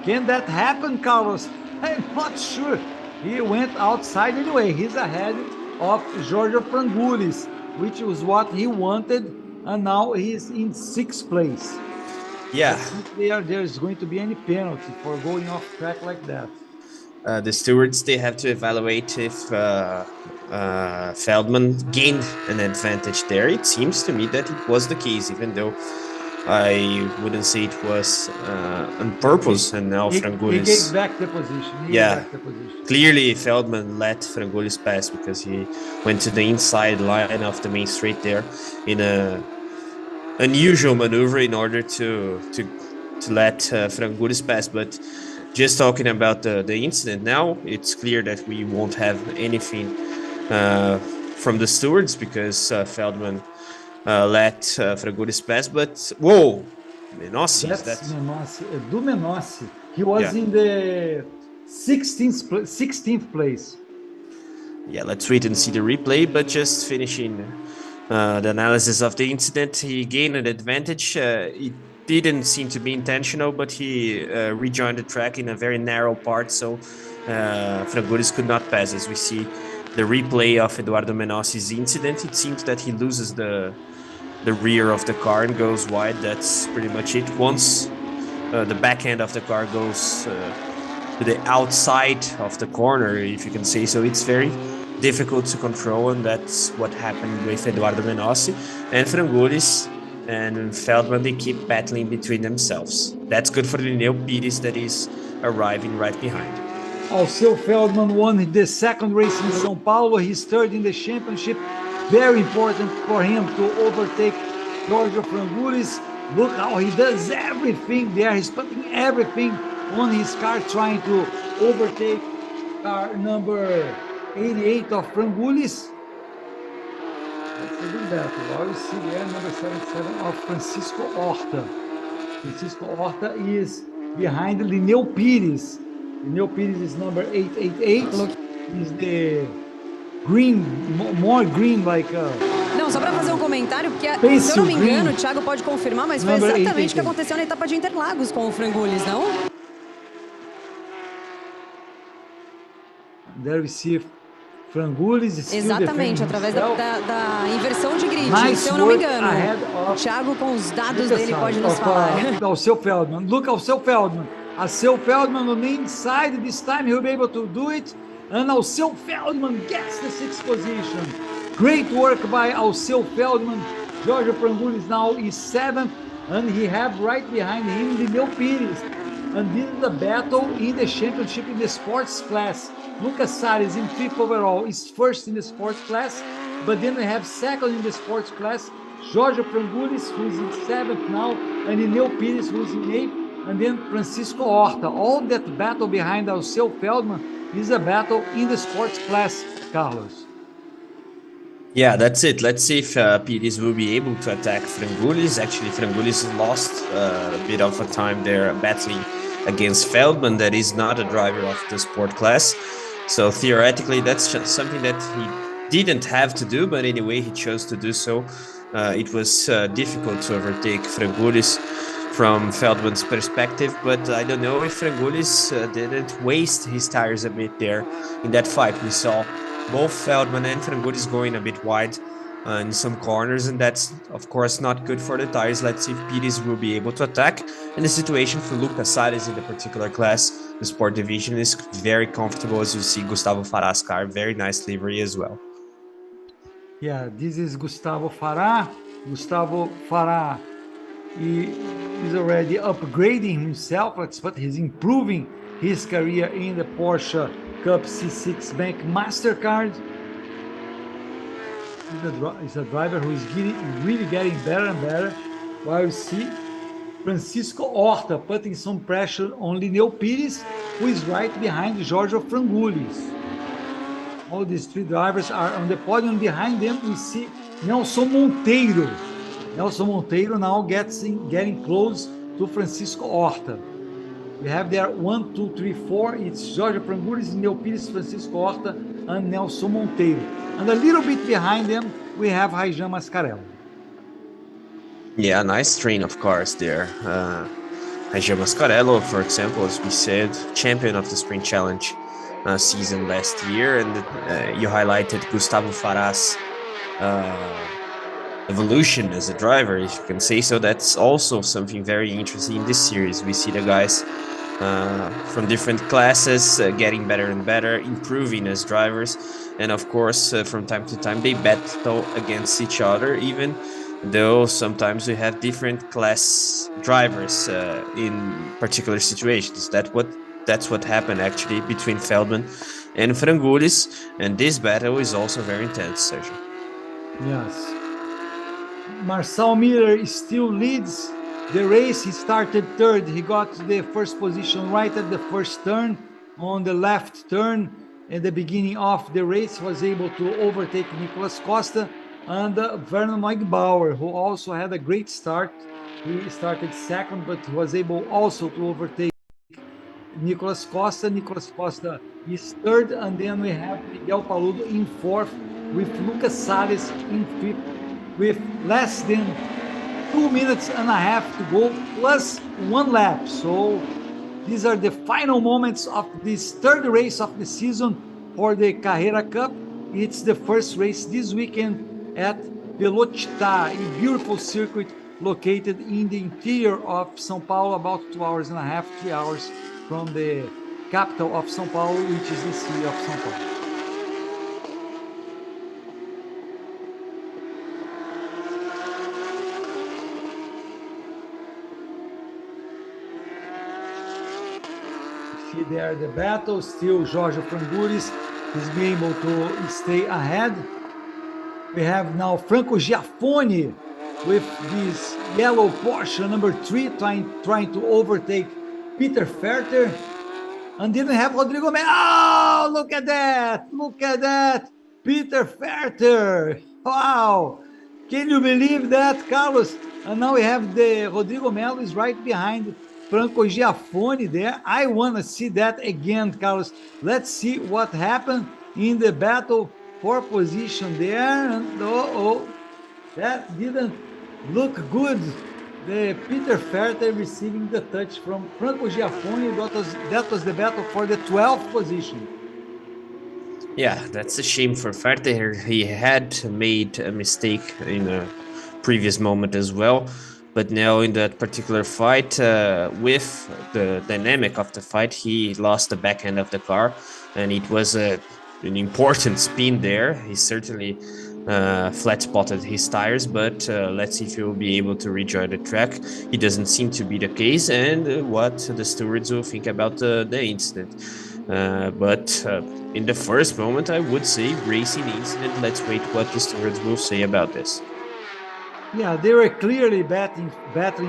Can that happen, Carlos? I'm not sure. He went outside anyway. He's ahead of Giorgio Frangoulis, which was what he wanted, and now he's in 6th place. Yeah. There's going to be any penalty for going off track like that. The stewards, they have to evaluate if Feldman gained an advantage there. It seems to me that it was the case, even though I wouldn't say it was on purpose. And now He gave Frangulis, back the position. He yeah, gave back the position. clearly Feldman let Frangulis pass because he went to the inside line of the main straight there in a unusual maneuver in order to let Frangulis pass. But just talking about the incident now, it's clear that we won't have anything from the stewards because Feldman let Frangulis pass. But whoa, Menossi, is That's that? Menossi. Do Menossi. He was Yeah. in the 16th place. Yeah, let's wait and see the replay. But just finishing the analysis of the incident, he gained an advantage. It didn't seem to be intentional, but he rejoined the track in a very narrow part, so Frangulis could not pass. As we see the replay of Eduardo Menossi's incident, it seems that he loses the rear of the car and goes wide. That's pretty much it. Once the back end of the car goes to the outside of the corner, if you can say so, it's very difficult to control, and that's what happened with Eduardo Menossi and Frangulis and Feldman. They keep battling between themselves. That's good for Lineu Pires that is arriving right behind. Alceu Feldman won the second race in São Paulo. He's third in the championship. Very important for him to overtake Giorgio Frangulis. Look how he does everything there. He's putting everything on his car, trying to overtake car number 88 of Frangulis. That's a good battle. Now you see there number 77 of Francisco Horta. Francisco Horta is behind Lineu Pires. Lineu Pires is number 888. He's the green, more green like... Não, só para fazer um comentário, porque Pencil se eu não me engano, green. o Thiago pode confirmar, mas foi Number exatamente o que 88. aconteceu na etapa de Interlagos com o Frangulis, não? There we see Frangulis still Exatamente, defending através himself. da inversão de grid, Nice se eu não me work engano. ahead O of- Thiago, com os dados Look dele, aside pode nos of, falar. Alceu Feldman. Look, Alceu Feldman. Alceu Feldman on the inside. This time he'll be able to do it. And Alceu Feldman gets the 6th position. Great work by Alceu Feldman. Giorgio Frangulis now is 7th. And he have right behind him Lineu Pires. And this is the battle in the championship in the sports class. Lucas Salles in 5th overall is first in the sports class. But then we have second in the sports class Giorgio Frangulis, who is in 7th now, and Lineu Pires, who is in 8th, and then Francisco Horta. All that battle behind Alceu Feldman is a battle in the sports class, Carlos. Yeah, that's it. Let's see if Pires will be able to attack Frangulis. Actually, Frangulis lost a bit of a time there battling against Feldman, that is not a driver of the sport class. So theoretically, that's just something that he didn't have to do, but anyway, he chose to do so. It was difficult to overtake Frangulis from Feldman's perspective, but I don't know if Frangulis didn't waste his tires a bit there in that fight. We saw both Feldman and Frangulis going a bit wide in some corners, and that's of course not good for the tires. Let's see if Pires will be able to attack. And the situation for Lucas Salles in the particular class, the sport division, is very comfortable, as you see Gustavo Farah's car, very nice livery as well. Yeah, this is Gustavo Farah. Gustavo Farah is already upgrading himself, but he's improving his career in the Porsche Cup C6 Bank MasterCard. He's a driver who is really getting better and better. While you see Francisco Horta putting some pressure on Lineu Pires, who is right behind Giorgio Frangulis. All these three drivers are on the podium. Behind them, we see Nelson Monteiro. Nelson Monteiro now getting close to Francisco Horta. We have there 1, 2, 3, 4. It's Giorgio Frangulis, Lineu Pires, Francisco Horta, and Nelson Monteiro. And a little bit behind them, we have Raijan Mascarello. Yeah, nice train of cars there. Raijan Mascarello, for example, as we said, champion of the Sprint Challenge season last year, and you highlighted Gustavo Farah's evolution as a driver, if you can say so. That's also something very interesting in this series. We see the guys from different classes, getting better and better, improving as drivers. And of course, from time to time, they battle against each other, even though sometimes we have different class drivers in particular situations. That's what happened actually between Feldman and Frangulis, and this battle is also very intense, Sergio. Yes. Marcel Miller still leads the race. He started third. He got the first position right at the first turn. On the left turn at the beginning of the race, was able to overtake Nicolas Costa and Vernon Neugebauer, who also had a great start. He started second, but was able also to overtake Nicolas Costa. Nicolas Costa is third, and then we have Miguel Paludo in fourth, with Lucas Salles in fifth, with less than 2 minutes and a half to go, plus one lap. So these are the final moments of this third race of the season for the Carrera Cup. It's the first race this weekend at Velocitta, a beautiful circuit located in the interior of São Paulo, about 2 hours and a half, 3 hours from the capital of São Paulo, which is the city of São Paulo. See there the battle, still Jorge Frangulis is being able to stay ahead. We have now Franco Giaffoni with this yellow Porsche number 3 trying to overtake Peter Ferter. And then we have Rodrigo Melo. Oh, look at that! Look at that! Peter Ferter! Wow! Can you believe that, Carlos? And now we have the Rodrigo Melo is right behind Franco Giaffoni there. I want to see that again, Carlos. Let's see what happened in the battle for position there. And that didn't look good. The Peter Ferter receiving the touch from Franco Giaffoni. That was the battle for the 12th position. Yeah, that's a shame for Ferter. He had made a mistake in a previous moment as well. But now in that particular fight, with the dynamic of the fight, he lost the back end of the car. And it was an important spin there. He certainly flat spotted his tires, but let's see if he will be able to rejoin the track. It doesn't seem to be the case, and what the stewards will think about the incident. But in the first moment, I would say racing incident. Let's wait what the stewards will say about this. Yeah, they were clearly battling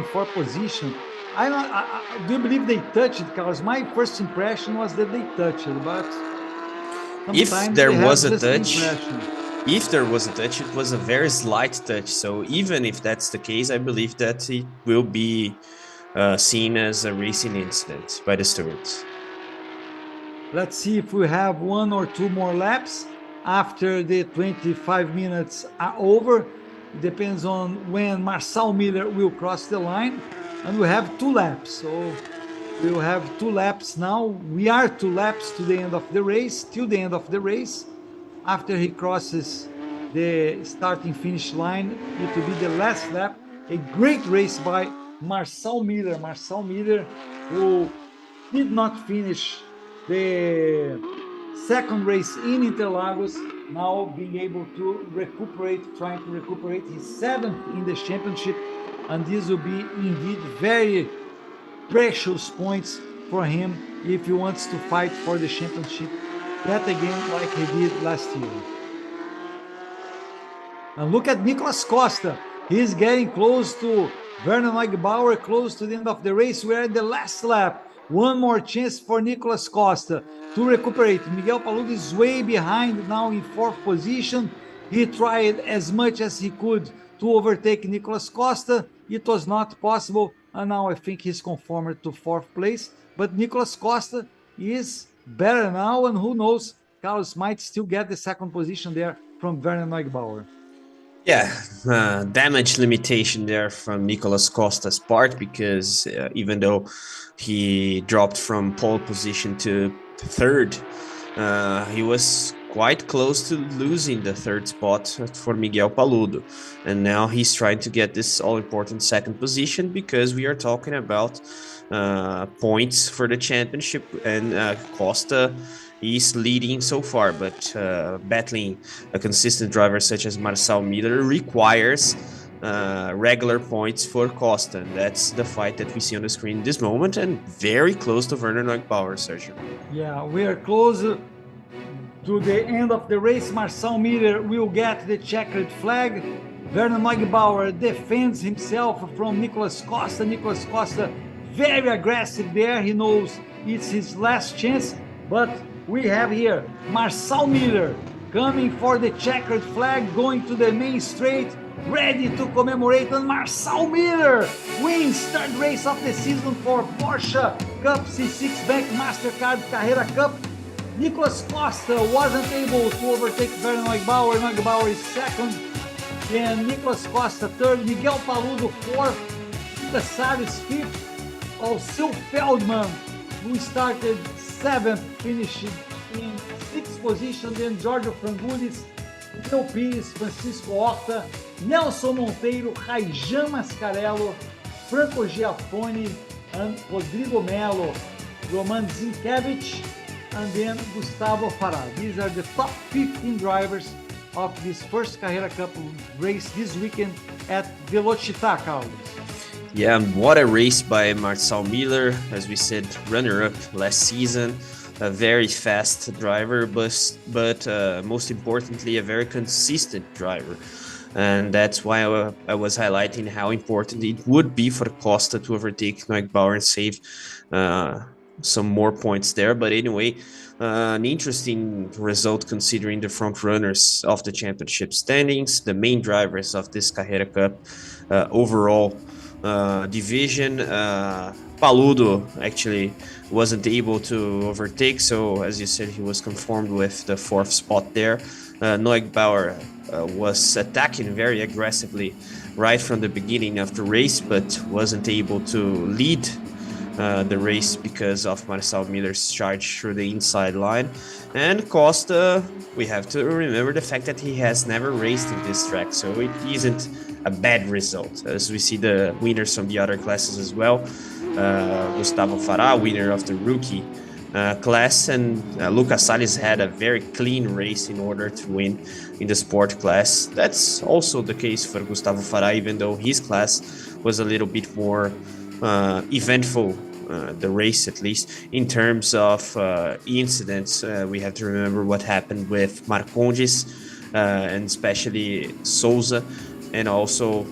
for position. Do you believe they touched it, Carlos? My first impression was that they touched it, but if there was a touch, it was a very slight touch. So even if that's the case, I believe that it will be seen as a racing incident by the stewards. Let's see if we have 1 or 2 more laps after the 25 minutes are over. It depends on when Marcel Miller will cross the line, and we have 2 laps. So we will have 2 laps now. We are 2 laps to the end of the race, till the end of the race. After he crosses the starting finish line, it will be the last lap. A great race by Marcel Miller. Marcel Miller, who did not finish the second race in Interlagos, now being able to recuperate, trying to recuperate his 7th in the championship, and this will be indeed very precious points for him if he wants to fight for the championship yet again like he did last year. And look at Nicolas Costa. He's getting close to Vernon Neugebauer, close to the end of the race. We're at the last lap. One more chance for Nicolas Costa to recuperate. Miguel Paludo is way behind now in 4th position. He tried as much as he could to overtake Nicolas Costa. It was not possible, and now I think he's conformed to 4th place. But Nicolas Costa is better now, and who knows, Carlos might still get the 2nd position there from Vernon Neugebauer. Yeah, damage limitation there from Nicolas Costa's part, because even though he dropped from pole position to 3rd, he was quite close to losing the third spot for Miguel Paludo. And now he's trying to get this all-important second position because we are talking about points for the championship, and Costa is leading so far, but battling a consistent driver such as Marcel Miller requires regular points for Costa, and that's the fight that we see on the screen this moment, and very close to Werner Neugbauer, Sergio. Yeah, we are close to the end of the race. Marcel Miller will get the checkered flag. Werner Neugbauer defends himself from Nicolas Costa. Nicolas Costa very aggressive there. He knows it's his last chance, but we have here Marcel Miller coming for the checkered flag, going to the main straight, ready to commemorate, and Marcel Miller wins third race of the season for Porsche Cup C6 Bank Mastercard Carrera Cup. Nicolas Costa wasn't able to overtake Werner Neugbauer. Neugbauer is second, and Nicolas Costa third, Miguel Paludo fourth, Casares fifth, Alceu Feldman, who started seventh, finished in sixth position, then Giorgio Frangulis, Leo Pires, Francisco Horta, Nelson Monteiro, Raijan Mascarello, Franco Giafone, and Rodrigo Melo, Roman Zinkevich, and then Gustavo Farah. These are the top 15 drivers of this first Carrera Cup race this weekend at Velocitta, Carlos. Yeah, and what a race by Marcel Miller, as we said, runner-up last season. A very fast driver, but most importantly, a very consistent driver. And that's why I was highlighting how important it would be for Costa to overtake Neugbauer and save some more points there. But anyway, an interesting result considering the front runners of the championship standings, the main drivers of this Carrera Cup overall division. Paludo actually wasn't able to overtake, so as you said, he was conformed with the fourth spot there. Neugbauer was attacking very aggressively right from the beginning of the race, but wasn't able to lead the race because of Marcel Miller's charge through the inside line. And Costa, we have to remember the fact that he has never raced in this track, so it isn't a bad result, as we see the winners from the other classes as well. Gustavo Farah, winner of the rookie class, and Lucas Salles had a very clean race in order to win in the sport class. That's also the case for Gustavo Farah, even though his class was a little bit more eventful, the race at least, in terms of incidents. We have to remember what happened with Marcondes and especially Souza, and also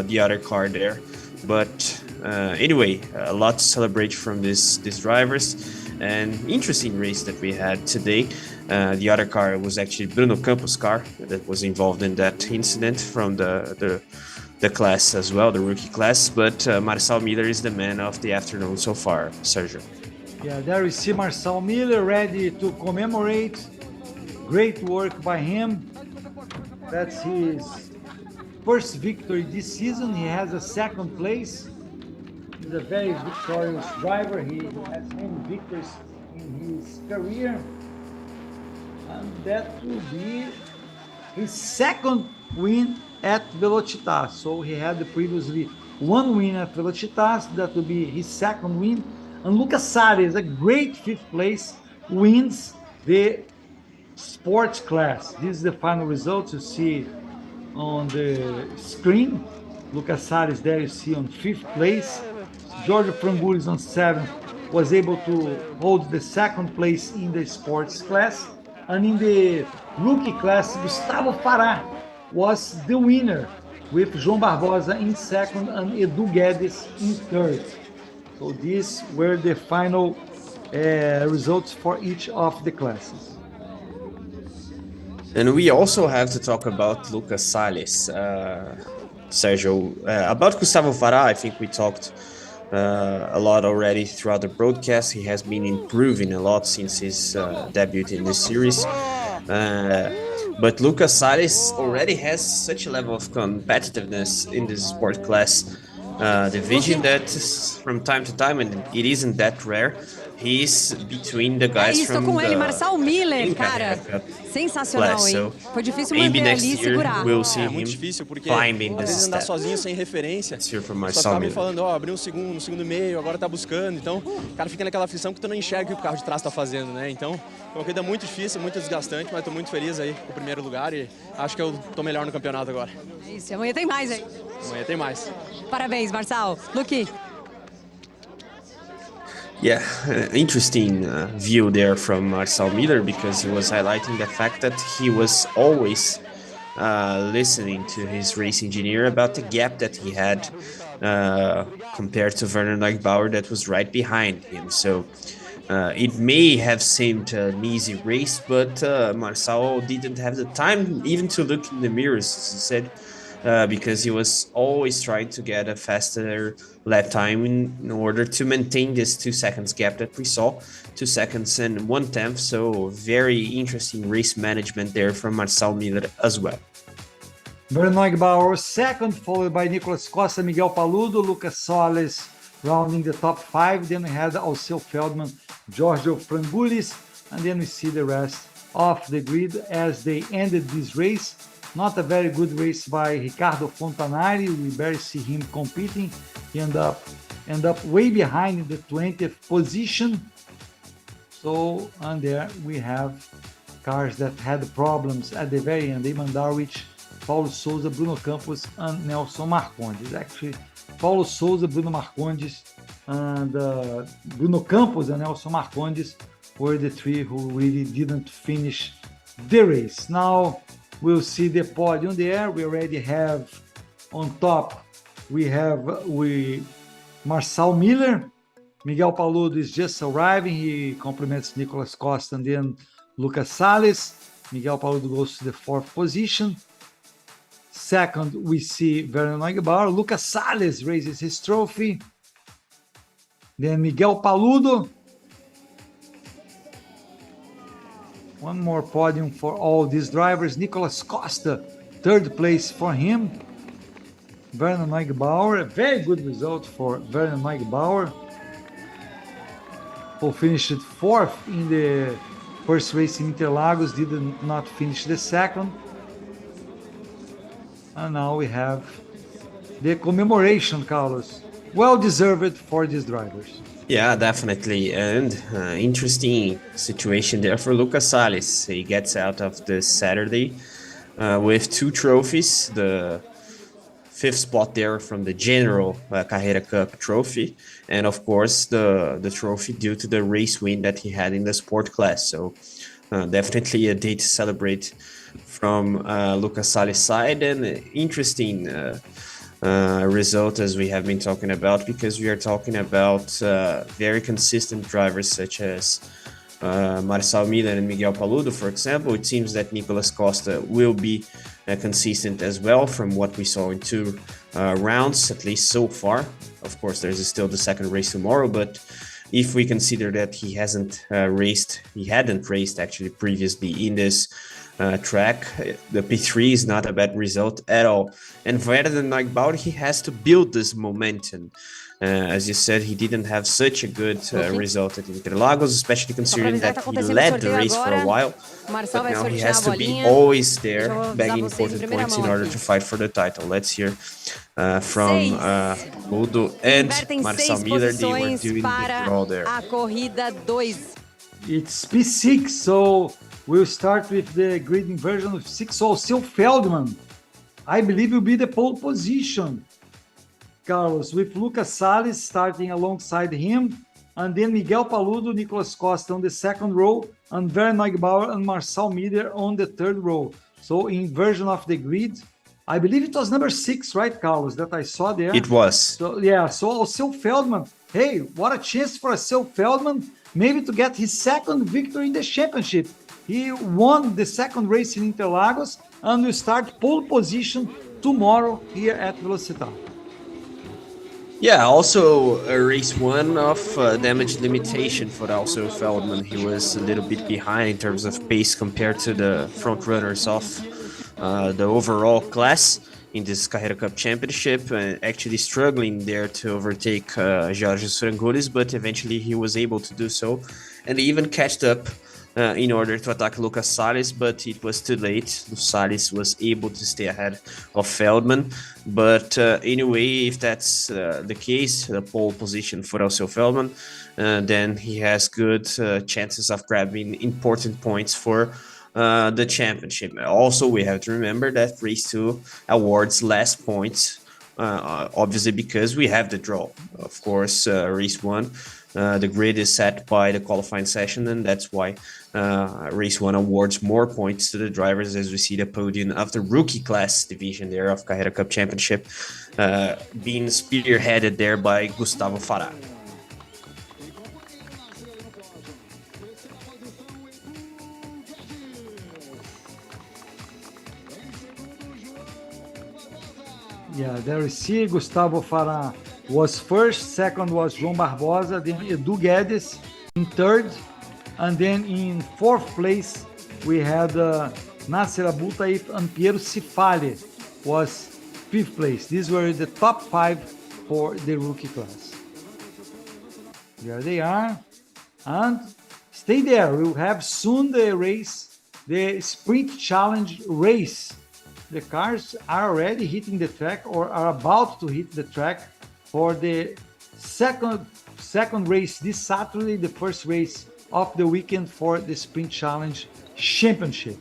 the other car there. But anyway, a lot to celebrate from these drivers. An interesting race that we had today. The other car was actually Bruno Campos' car that was involved in that incident from the class as well, the rookie class. But Marcel Miller is the man of the afternoon so far, Sergio. Yeah, there we see Marcel Miller ready to commemorate. Great work by him. That's his first victory this season. He has a second place. He's a very victorious driver. He has many victories in his career. And that will be his second win at Velocitta. So he had previously one win at Velocitta. That will be his second win. And Lucas Salles, a great fifth place, wins the sports class. This is the final result you see on the screen. Lucas Salles there you see on fifth place. Giorgio Frangulis on seventh was able to hold the second place in the sports class. And in the rookie class, Gustavo Farah was the winner, with João Barbosa in second and Edu Guedes in third. So these were the final results for each of the classes. And we also have to talk about Lucas Salles, Sergio. About Gustavo Farah, I think we talked a lot already throughout the broadcast. He has been improving a lot since his debut in this series. But Lucas Salles already has such a level of competitiveness in this sport class division that from time to time, and it isn't that rare, He's between the É guys isso, tô from com ele, the Marçal Miller, Inca cara. haircut Sensacional, class. hein? So Foi difícil maybe manter next ali e year segurar. we'll see É muito him difícil, porque climbing às this vezes andar step. sozinho sem referência, Let's hear from só Marcel ficava me Miller. falando, ó, abriu um segundo e meio, agora tá buscando. Então, o cara fica naquela aflição que tu não enxerga o que o carro de trás tá fazendo, né? Então, foi uma corrida muito difícil, muito desgastante, mas tô muito feliz aí com o primeiro lugar e acho que eu tô melhor no campeonato agora. É isso, amanhã tem mais aí. Amanhã tem mais. Parabéns, Marçal. Luque. Yeah, interesting view there from Marcel Miller, because he was highlighting the fact that he was always listening to his race engineer about the gap that he had compared to Werner Neugebauer that was right behind him. So it may have seemed an easy race, but Marcel didn't have the time even to look in the mirrors, as he said, because he was always trying to get a faster lap time in order to maintain this 2 seconds gap that we saw, 2 seconds and 1/10. So very interesting race management there from Marcel Miller as well. Werner Neugebauer second, followed by Nicolas Costa, Miguel Paludo, Lucas Soles rounding the top 5. Then we had Alceu Feldman, Giorgio Frangoulis, and then we see the rest of the grid as they ended this race. Not a very good race by Ricardo Fontanari. We barely see him competing. He end up way behind in the 20th position. So, and there we have cars that had problems at the very end. Eamon Darwich, Paulo Souza, Bruno Campos, and Nelson Marcondes. Actually, Paulo Souza, Bruno Marcondes, and Bruno Campos and Nelson Marcondes were the three who really didn't finish the race. Now, we'll see the podium there. We already have on top, we have Marcel Miller. Miguel Paludo is just arriving. He compliments Nicolas Costa and then Lucas Salles. Miguel Paludo goes to the 4th position. Second, we see Werner Neugebauer. Lucas Salles raises his trophy. Then Miguel Paludo. One more podium for all these drivers. Nicolas Costa, 3rd place for him. Werner Neugebauer, a very good result for Werner Neugebauer, who finished 4th in the first race in Interlagos, did not finish the second. And now we have the commemoration, Carlos. Well deserved for these drivers. Yeah, definitely. And interesting situation there for Lucas Salles. He gets out of this Saturday with 2 trophies. The 5th spot there from the General Carrera Cup trophy. And of course, the trophy due to the race win that he had in the sport class. So definitely a day to celebrate from Lucas Salles' side. And interesting result, as we have been talking about, because we are talking about very consistent drivers such as Marcel Miller and Miguel Paludo, for example. It seems that Nicolas Costa will be consistent as well from what we saw in 2 rounds, at least so far. Of course, there's still the second race tomorrow, but if we consider that he hadn't raced actually previously in this track, the P3 is not a bad result at all. And Werner Neugebauer, he has to build this momentum. As you said, he didn't have such a good result at Interlagos, especially considering that he led the race for a while. Marcel But vai now he sortear has a to be bolinha. always there, Eu vou avisar bagging vocês em important primeira points in mão order aqui. to fight for the title. Let's hear from Ludo and Invertem Marcel 6 Miller. They were posições doing the para draw there. a corrida 2. It's P6, so we'll start with the grid inversion of 6. So Alceu Feldman, I believe, will be the pole position, Carlos, with Lucas Salles starting alongside him, and then Miguel Paludo, Nicolas Costa on the 2nd row, and Werner Neugebauer and Marcel Miller on the 3rd row. So inversion of the grid, I believe it was number 6, right, Carlos, that I saw there? It was. So yeah, so Alceu Feldman, hey, what a chance for Alceu Feldman maybe to get his 2nd victory in the championship. He won the 2nd race in Interlagos and will start pole position tomorrow here at Velocitta. Yeah, also a race 1 of damage limitation for Alceu Feldman. He was a little bit behind in terms of pace compared to the front runners of the overall class. in this Carrera Cup Championship, actually struggling there to overtake Jorge Frangoulis, but eventually he was able to do so and even catched up in order to attack Lucas Salles, but it was too late. Salles was able to stay ahead of Feldman, but anyway, if that's the case, the pole position for Alceu Feldman, then he has good chances of grabbing important points for the championship. Also, we have to remember that race 2 awards less points, obviously because we have the draw. Of course, race 1, the grid is set by the qualifying session, and that's why race 1 awards more points to the drivers, as we see the podium of the rookie class division there of Carrera Cup Championship being spearheaded there by Gustavo Farah. Yeah, there we see Gustavo Farah was first, second was João Barbosa, then Edu Guedes in third, and then in fourth place we had Nasser Aboutaif and Piero Cifale was fifth place. These were the top 5 for the rookie class. There they are, and stay there. We'll have soon the race, the Sprint Challenge race. The cars are already hitting the track or are about to hit the track for the second race this Saturday, the first race of the weekend for the Sprint Challenge Championship.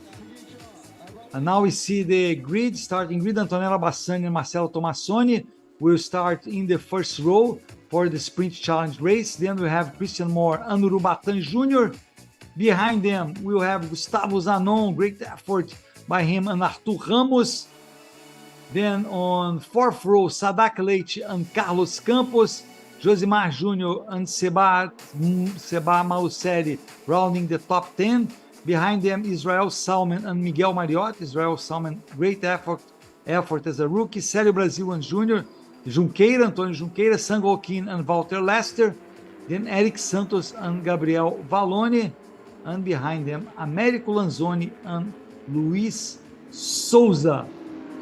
And now we see the grid, starting grid. Antonella Bassani and Marcelo Tomassoni will start in the first row for the Sprint Challenge race. Then we have Christian Moore and Urubatan Jr. Behind them, we'll have Gustavo Zanon, great effort by him, and Artur Ramos. Then on fourth row, Sadak Leite and Carlos Campos, Josimar Jr. and Seba Malucelli rounding the top 10. Behind them, Israel Salman and Miguel Mariotti. Israel Salman, great effort as a rookie. Célio Brasil and Jr. Junqueira, Antônio Junqueira, Sangokin and Walter Lester. Then Eric Santos and Gabriel Vallone. And behind them, Américo Lanzoni and Luis Souza.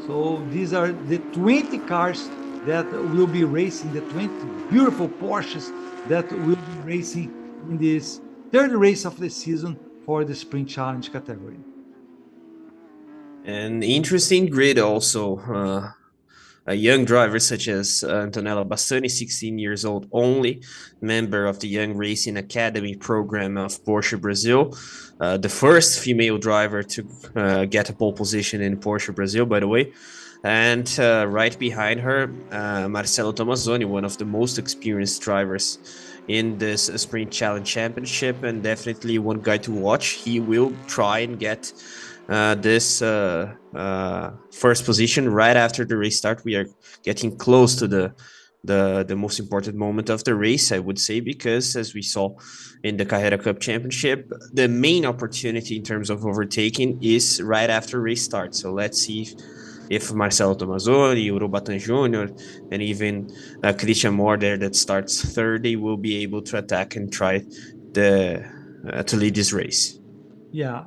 So these are the 20 cars that will be racing, the 20 beautiful Porsches that will be racing in this third race of the season for the Sprint Challenge category. An interesting grid also. A young driver such as Antonella Bassani, 16 years old only, member of the Young Racing Academy program of Porsche Brazil, the first female driver to get a pole position in Porsche Brazil, by the way. And right behind her, Marcelo Tomassoni, one of the most experienced drivers in this Sprint Challenge Championship, and definitely one guy to watch. He will try and get this first position right after the race start. We are getting close to the most important moment of the race, I would say, because as we saw in the Carrera Cup Championship, the main opportunity in terms of overtaking is right after race start. So let's see if Marcelo Tomassoni, Urubatan Jr., and even Christian Moore there that starts third, they will be able to attack and try to lead this race. Yeah.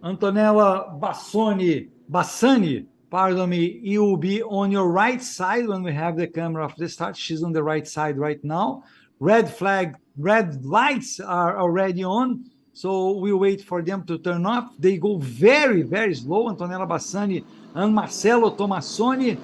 Antonella Bassani, pardon me, you will be on your right side when we have the camera of the start. She's on the right side right now. Red lights are already on, so we'll wait for them to turn off. They go very, very slow. Antonella Bassani and Marcelo Tomassoni.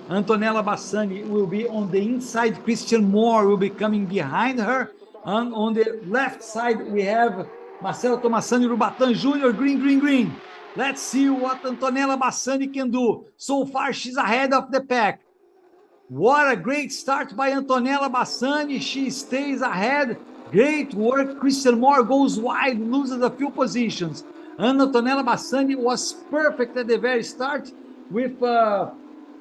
Antonella Bassani will be on the inside. Christian Moore will be coming behind her. And on the left side, we have Marcelo Tomassani, Urubatan Jr., green. Let's see what Antonella Bassani can do. So far, she's ahead of the pack. What a great start by Antonella Bassani. She stays ahead. Great work. Christian Moore goes wide, loses a few positions. And Antonella Bassani was perfect at the very start with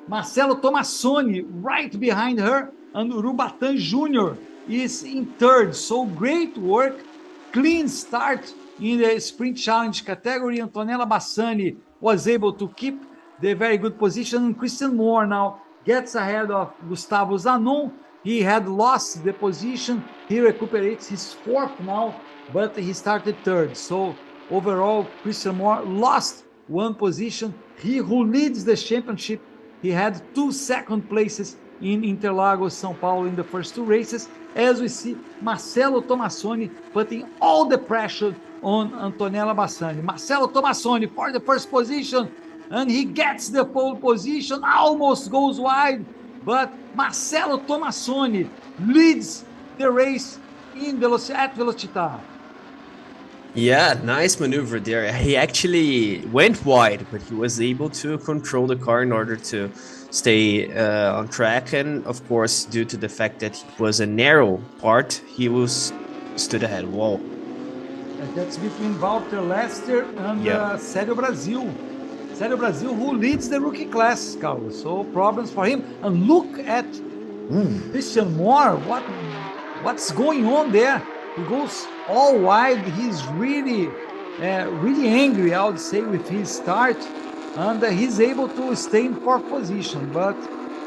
Marcelo Tomassoni right behind her. And Urubatan Jr. is in third. So great work. Clean start in the Sprint Challenge category. Antonella Bassani was able to keep the very good position. And Christian Moore now gets ahead of Gustavo Zanon. He had lost the position. He recuperates his fourth now, but he started third. So overall, Christian Moore lost one position. He who leads the championship He had 2 second places in Interlagos, São Paulo in the first 2 races. As we see, Marcelo Tomassoni putting all the pressure on Antonella Bassani. Marcelo Tomassoni for the first position, and he gets the pole position, almost goes wide, but Marcelo Tomassoni leads the race at Velocitta. Yeah, nice maneuver there. He actually went wide, but he was able to control the car in order to stay on track. And of course, due to the fact that it was a narrow part, he was stood ahead. Whoa. And that's between Walter Lester and Yeah. Célio Brasil. Célio Brasil, who leads the rookie class, Carlos. So problems for him. And look at Christian Moore. What's going on there? He goes all wide. He's really angry, I would say, with his start. And he's able to stay in 4th position. But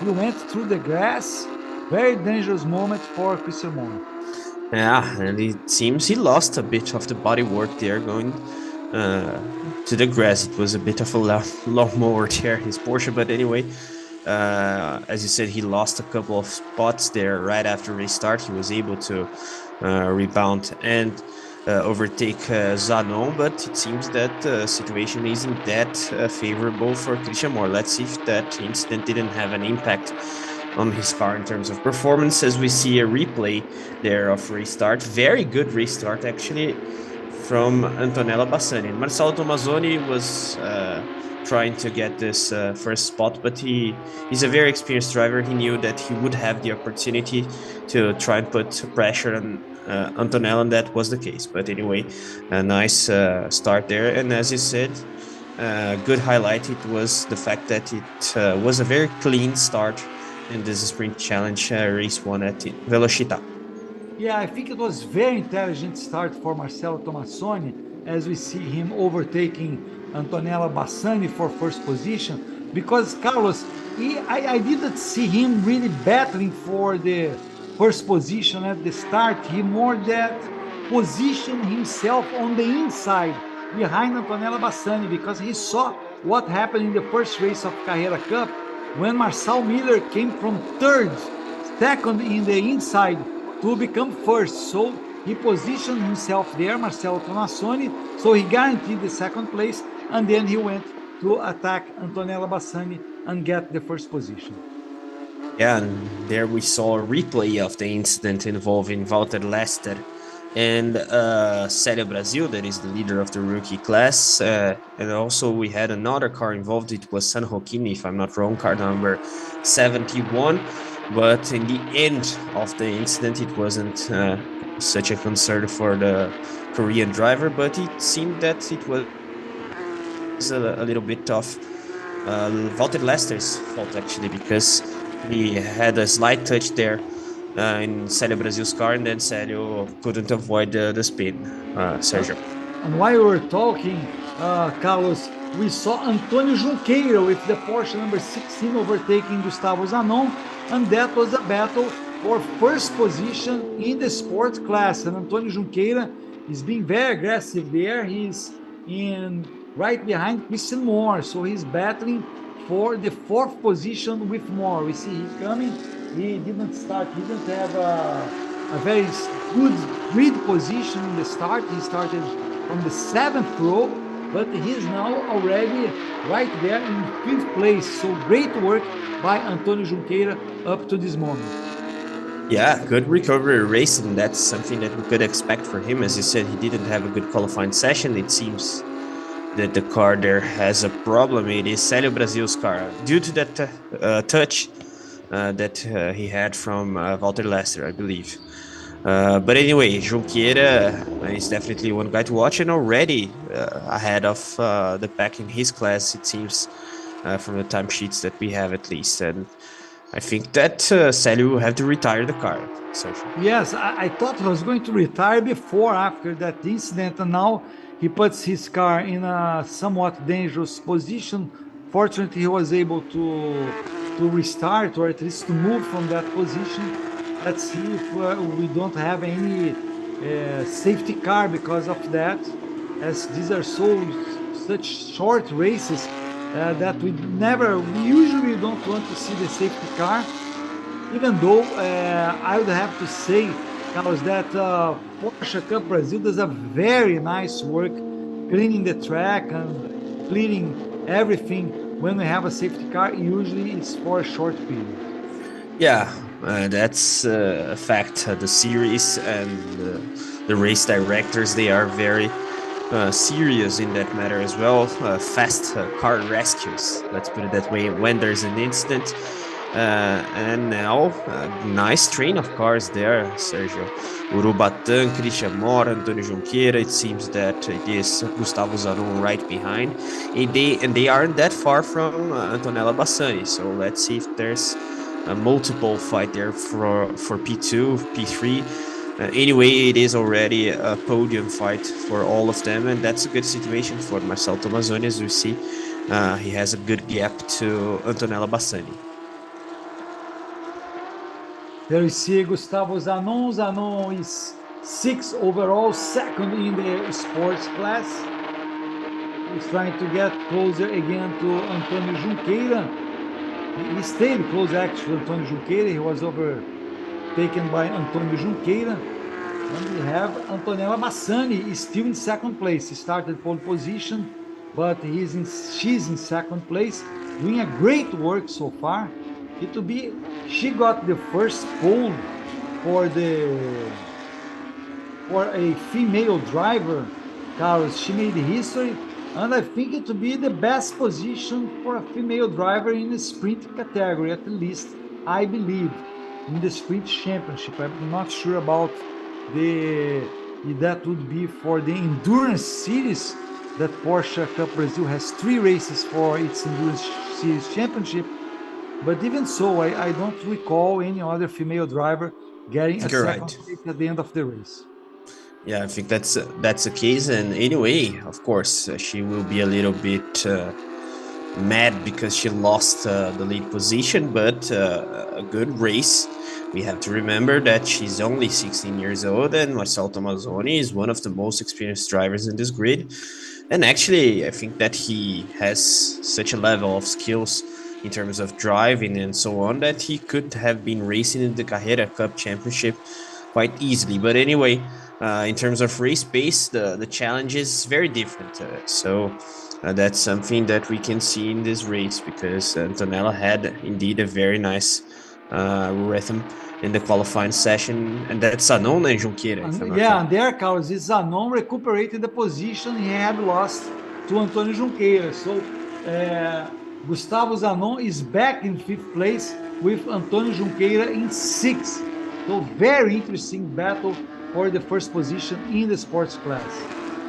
he went through the grass. Very dangerous moment for Christian Moore. Yeah, and it seems he lost a bit of the body work there going to the grass. It was a bit of a lawnmower there, his Porsche. But anyway, as you said, he lost a couple of spots there right after restart. He was able to rebound and overtake Zanon, but it seems that the situation isn't that favorable for Christian Moore. Let's see if that incident didn't have an impact on his car in terms of performance, as we see a replay there of restart. Very good restart, actually, from Antonella Bassani. And Marcelo Tomassoni was trying to get this first spot, but he's a very experienced driver. He knew that he would have the opportunity to try and put pressure on Antonella, and that was the case. But anyway, a nice start there. And as you said, good highlight, it was the fact that it was a very clean start in this sprint challenge race 1 at Velocitta. Yeah, I think it was very intelligent start for Marcelo Tomassoni, as we see him overtaking Antonella Bassani for first position, because Carlos, I didn't see him really battling for the first position at the start. He more that positioned himself on the inside behind Antonella Bassani, because he saw what happened in the first race of Carrera Cup when Marcel Miller came from 3rd, 2nd in the inside to become 1st. So he positioned himself there, Marcelo Tomassoni, so he guaranteed the 2nd place, and then he went to attack Antonella Bassani and get the 1st position. Yeah, and there we saw a replay of the incident involving Walter Lester and Célio Brasil, that is the leader of the rookie class. And also we had another car involved. It was San Joaquin, if I'm not wrong, car number 71. But in the end of the incident, it wasn't such a concern for the Korean driver, but it seemed that it was a little bit of Walter Lester's fault, actually, because he had a slight touch there in Célio Brasil's car, and then Célio couldn't avoid the spin, Sergio. And while we were talking, Carlos, we saw Antônio Junqueira with the Porsche number 16 overtaking Gustavo Zanon, and that was a battle for first position in the sports class. And Antônio Junqueira is being very aggressive there. He's in right behind Christian Moore, so he's battling for the 4th position with Moore. We see him coming. He didn't start. He didn't have a very good grid position in the start. He started from the 7th row, but he's now already right there in 5th place. So great work by Antônio Junqueira up to this moment. Yeah, good recovery racing. That's something that we could expect for him. As you said, he didn't have a good qualifying session. It seems that the car there has a problem. It is Célio Brasil's car, due to that touch that he had from Walter Lester, I believe. But anyway, Junqueira is definitely one guy to watch, and already ahead of the pack in his class, it seems, from the timesheets that we have at least. And I think that Célio will have to retire the car. Yes, I thought he was going to retire before, after that incident, and now he puts his car in a somewhat dangerous position. Fortunately, he was able to restart, or at least to move from that position. Let's see if we don't have any safety car because of that, as these are such short races. that we usually don't want to see the safety car, even though I would have to say, Carlos, that Porsche Cup Brazil does a very nice work cleaning the track and cleaning everything. When we have a safety car, usually it's for a short period. Yeah, that's a fact. The series and the race directors, they are very serious in that matter as well. Fast car rescues, let's put it that way, when there's an incident. And now, nice train of cars there, Sergio. Urubatán, Christian Mora, Antonio Junqueira. It seems that it is Gustavo Zanon right behind, and they aren't that far from Antonella Bassani. So let's see if there's a multiple fight there for P2, P3. Anyway, it is already a podium fight for all of them, and that's a good situation for Marcel Tomazoni. As we see, he has a good gap to Antonella Bassani. There we see Gustavo Zanon. Zanon is 6th overall, 2nd in the sports class. He's trying to get closer again to Antonio Junqueira. He stayed close actually to Antonio Junqueira. He was overtaken by Antonio Junqueira. And we have Antonella Bassani still in 2nd place. He started pole position, but she's in 2nd place, doing a great work so far. She got the first pole for a female driver. Carlos, she made history, and I think it will be the best position for a female driver in the sprint category, at least I believe, in the sprint championship. I'm not sure about if that would be for the endurance series, that Porsche Cup Brazil has 3 races for its endurance series championship. But even so, I don't recall any other female driver getting a second place at the end of the race. Yeah, I think that's the case. And anyway, of course, she will be a little bit mad because she lost the lead position, but a good race. We have to remember that she's only 16 years old, and Marcel Tomazoni is one of the most experienced drivers in this grid. And actually, I think that he has such a level of skills in terms of driving and so on that he could have been racing in the Carrera Cup Championship quite easily. But anyway, in terms of race pace, the challenge is very different. So that's something that we can see in this race, because Antonella had indeed a very nice rhythm in the qualifying session, and that's Zanon and Junqueira. And there, Carlos, is Zanon recuperated the position he had lost to Antonio Junqueira. So Gustavo Zanon is back in 5th place with Antonio Junqueira in 6th. So very interesting battle for the first position in the sports class.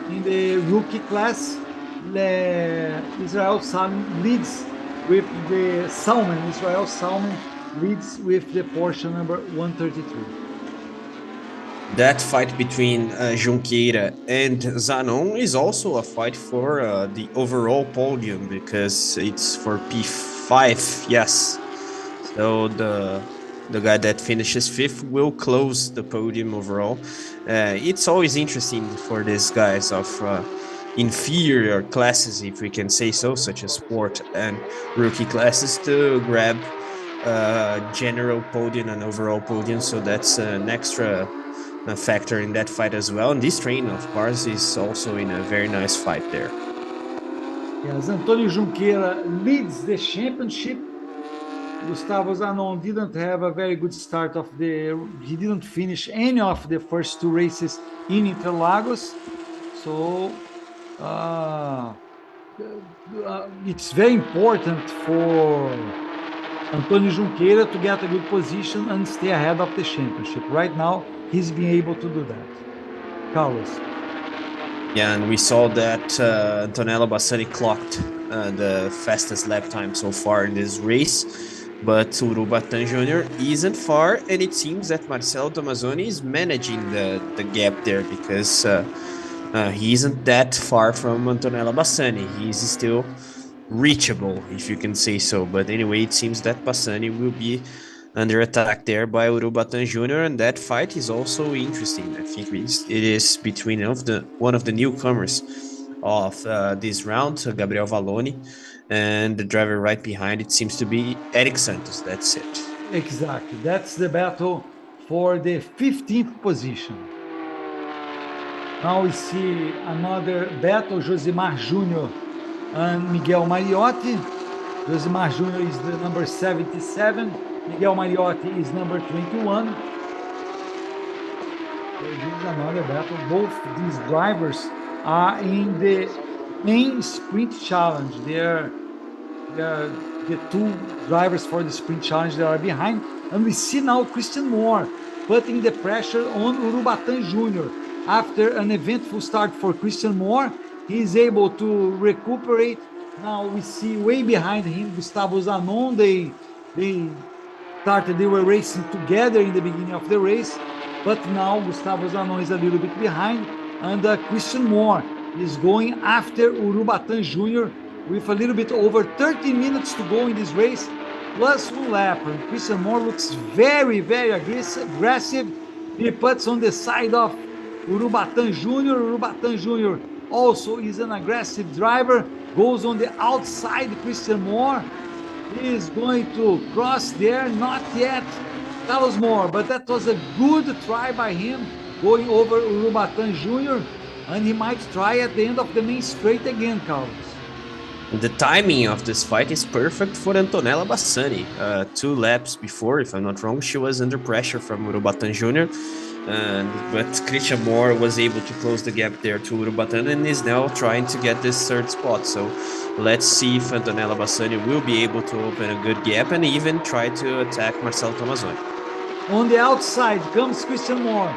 In the rookie class, Israel Salmon leads with the Salmon. Israel Salmon leads with the Porsche number 133. That fight between Junqueira and Zanon is also a fight for the overall podium, because it's for P5, yes. So the guy that finishes 5th will close the podium overall. It's always interesting for these guys of inferior classes, if we can say so, such as sport and rookie classes, to grab general podium and overall podium. So that's an extra factor in that fight as well. And this train, of course, is also in a very nice fight there. Yes, Antonio Junqueira leads the championship. Gustavo Zanon didn't have a very good start he didn't finish any of the first 2 races in Interlagos. So it's very important for Antonio Junqueira to get a good position and stay ahead of the championship. Right now, he's been able to do that. Carlos. Yeah, and we saw that Antonella Bassani clocked the fastest lap time so far in this race. But Urubatán Jr. isn't far, and it seems that Marcelo Tomazoni is managing the gap there, because he isn't that far from Antonella Bassani. He's still reachable, if you can say so. But anyway, it seems that Bassani will be under attack there by Urubatán Jr., and that fight is also interesting. I think it is between one of the newcomers of this round, Gabriel Valloni, and the driver right behind it seems to be Eric Santos. That's it. Exactly. That's the battle for the 15th position. Now we see another battle, Josimar Júnior and Miguel Mariotti. Josimar Júnior is the number 77. Miguel Mariotti is number 21. So this is another battle. Both these drivers are in the main sprint challenge. They're the two drivers for the sprint challenge that are behind. And we see now Christian Moore putting the pressure on Urubatan Jr. After an eventful start for Christian Moore, he is able to recuperate. Now we see way behind him Gustavo Zanon. They were racing together in the beginning of the race, but now Gustavo Zanon is a little bit behind, and Christian Moore is going after Urubatan Jr. with a little bit over 30 minutes to go in this race, plus one lap. And Christian Moore looks very, very aggressive. He puts on the side of Urubatan Jr. Urubatan Jr. also is an aggressive driver, goes on the outside Christian Moore. He is going to cross there, not yet Carlos Moore, but that was a good try by him, going over Urubatan Jr., and he might try at the end of the main straight again, Carlos. The timing of this fight is perfect for Antonella Bassani. 2 laps before, if I'm not wrong, she was under pressure from Urubatan Jr., but Christian Moore was able to close the gap there to Urubatan and is now trying to get this 3rd spot. So let's see if Antonella Bassani will be able to open a good gap and even try to attack Marcelo Tomazoni. On the outside comes Christian Moore.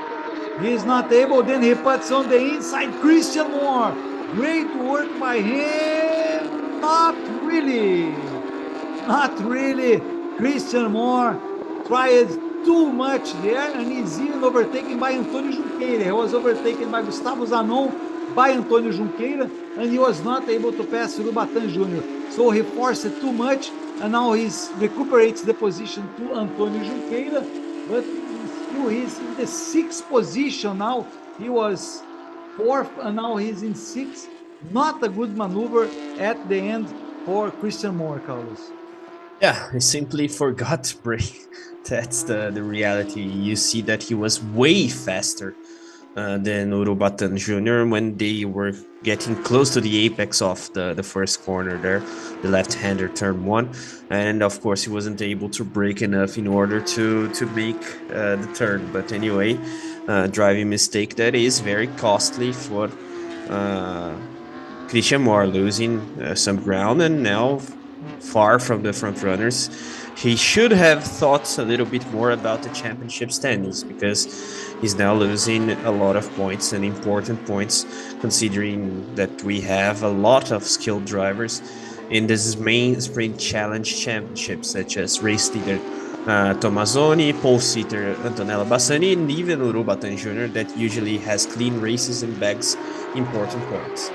He is not able, then he puts on the inside Christian Moore. Great work by him. Not really. Christian Moore tried too much there, and he's even overtaken by Antônio Junqueira. He was overtaken by Gustavo Zanon, by Antônio Junqueira, and he was not able to pass Urubatan Jr. So he forced it too much, and now he recuperates the position to Antônio Junqueira, but he's in the 6th position now. He was 4th, and now he's in 6th. Not a good maneuver at the end for Christian Moore, Carlos. Yeah, he simply forgot to brake. That's the reality. You see that he was way faster than Urubatan Jr. when they were getting close to the apex of the first corner there, the left-hander turn 1. And of course, he wasn't able to brake enough in order to make the turn. But anyway, driving mistake that is very costly for Christian Moore, losing some ground and now far from the front runners. He should have thought a little bit more about the championship standings, because he's now losing a lot of points, and important points, considering that we have a lot of skilled drivers in this main sprint challenge championship, such as race leader Tomazoni, pole sitter Antonella Bassani, and even Urubatan Jr. that usually has clean races and bags important points.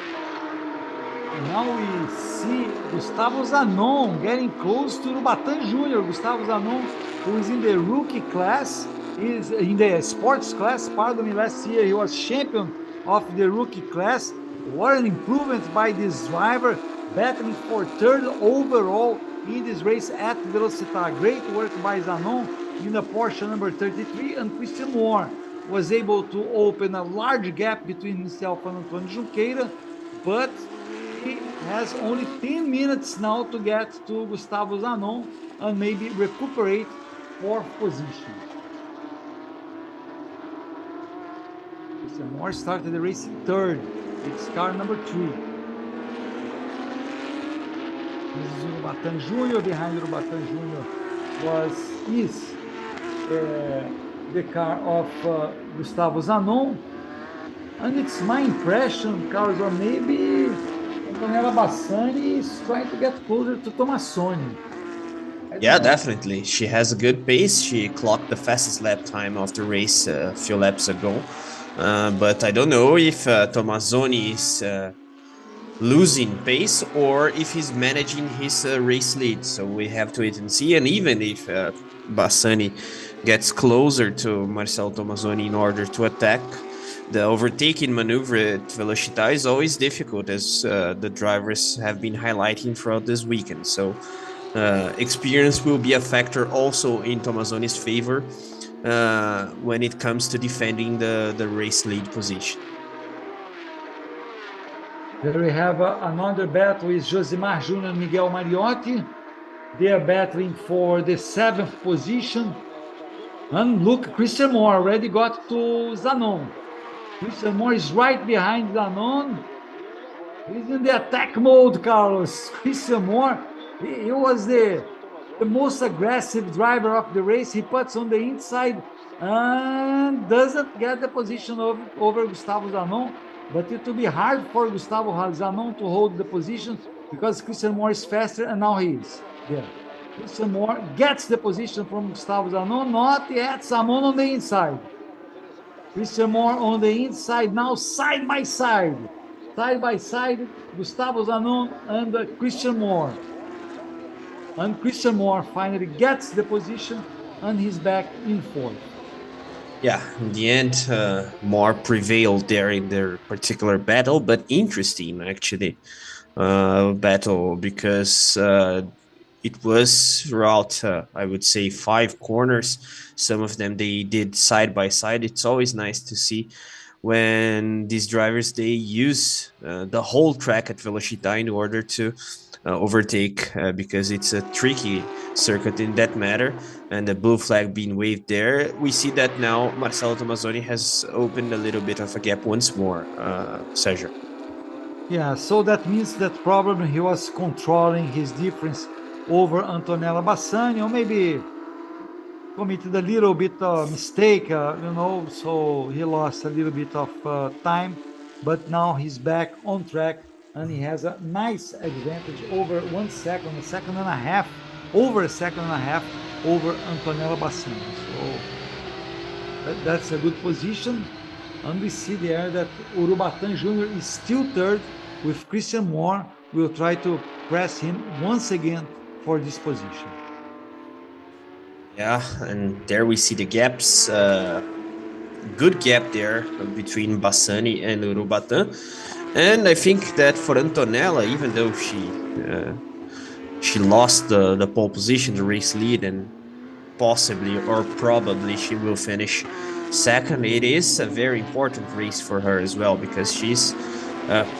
Now we see Gustavo Zanon getting close to Urubatan Jr. Gustavo Zanon, who is in the rookie class, is in the sports class. Pardon me, last year he was champion of the rookie class. What an improvement by this driver, battling for 3rd overall in this race at Velocitta. Great work by Zanon in the Porsche number 33, and Christian Moore was able to open a large gap between himself and Antônio Junqueira, but he has only 10 minutes now to get to Gustavo Zanon and maybe recuperate 4th position. Christian Moore started the race 3rd. It's car number 3. This is Urubatan Jr. Behind Urubatan Jr. is the car of Gustavo Zanon. And it's my impression, Carlos, or maybe Antonella Bassani is trying to get closer to Tomazoni. Yeah, definitely. She has a good pace. She clocked the fastest lap time of the race a few laps ago. But I don't know if Tomazoni is losing pace or if he's managing his race lead. So we have to wait and see. And even if Bassani gets closer to Marcelo Tomazoni in order to attack, the overtaking maneuver at Velocitta is always difficult, as the drivers have been highlighting throughout this weekend. So experience will be a factor also in Tomazoni's favor when it comes to defending the race lead position. There we have another battle with Josimar Júnior and Miguel Mariotti. They are battling for the 7th position. And look, Christian Moore already got to Zanon. Christian Moore is right behind Zanon. He's in the attack mode, Carlos. Christian Moore, he was the most aggressive driver of the race. He puts on the inside and doesn't get the position over Gustavo Zanon. But it will be hard for Gustavo Zanon to hold the position because Christian Moore is faster, and now he is there. Christian Moore gets the position from Gustavo Zanon, not yet. Zanon on the inside. Christian Moore on the inside now, side by side. Side by side, Gustavo Zanon and Christian Moore. And Christian Moore finally gets the position and he's back in 4th. Yeah, in the end, Moore prevailed there in their particular battle, but interesting actually battle because it was throughout, I would say, 5 corners. Some of them they did side by side. It's always nice to see when these drivers they use the whole track at Velocitta in order to overtake because it's a tricky circuit in that matter, and the blue flag being waved there, we see that now Marcelo Tomazoni has opened a little bit of a gap once more, Sergio. Yeah, so that means that probably he was controlling his difference over Antonella Bassani, or maybe committed a little bit of mistake, so he lost a little bit of time, but now he's back on track and he has a nice advantage over 1 second, a second and a half, over a second and a half over Antonella Bassani. So that's a good position. And we see there that Urubatan Jr. is still 3rd with Christian Moore. Will try to press him once again for this position. Yeah, and there we see the gaps. Good gap there between Bassani and Urubatan. And I think that for Antonella, even though she lost the pole position, the race lead, and possibly or probably she will finish 2nd, it is a very important race for her as well because she's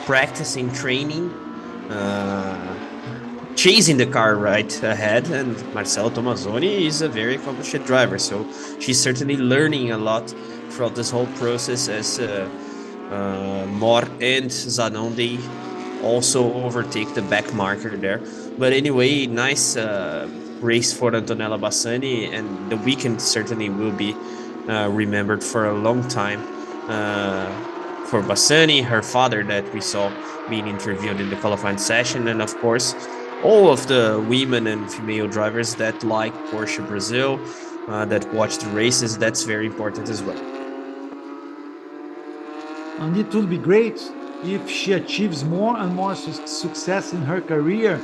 practicing, training, chasing the car right ahead, and Marcelo Tomazoni is a very accomplished driver, so she's certainly learning a lot throughout this whole process as Moore and Zanon, they also overtake the back marker there. But anyway, nice race for Antonella Bassani, and the weekend certainly will be remembered for a long time for Bassani, her father that we saw being interviewed in the qualifying session, and of course all of the women and female drivers that like Porsche Brazil, that watch the races. That's very important as well. And it will be great if she achieves more and more success in her career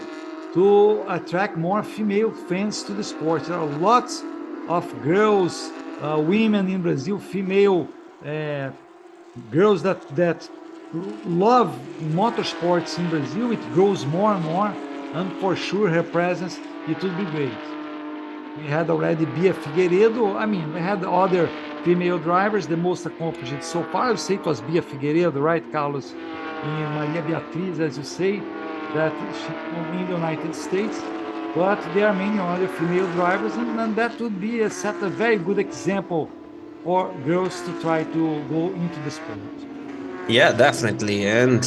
to attract more female fans to the sport. There are lots of girls, women in Brazil, female girls that love motorsports in Brazil. It grows more and more, and for sure her presence, it will be great. We had already Bia Figueiredo. I mean, we had other female drivers. The most accomplished so far, I would say it was Bia Figueiredo, right, Carlos? And Maria Beatriz, as you say, that she in the United States. But there are many other female drivers, and that would be set a very good example for girls to try to go into the sport. Yeah, definitely. And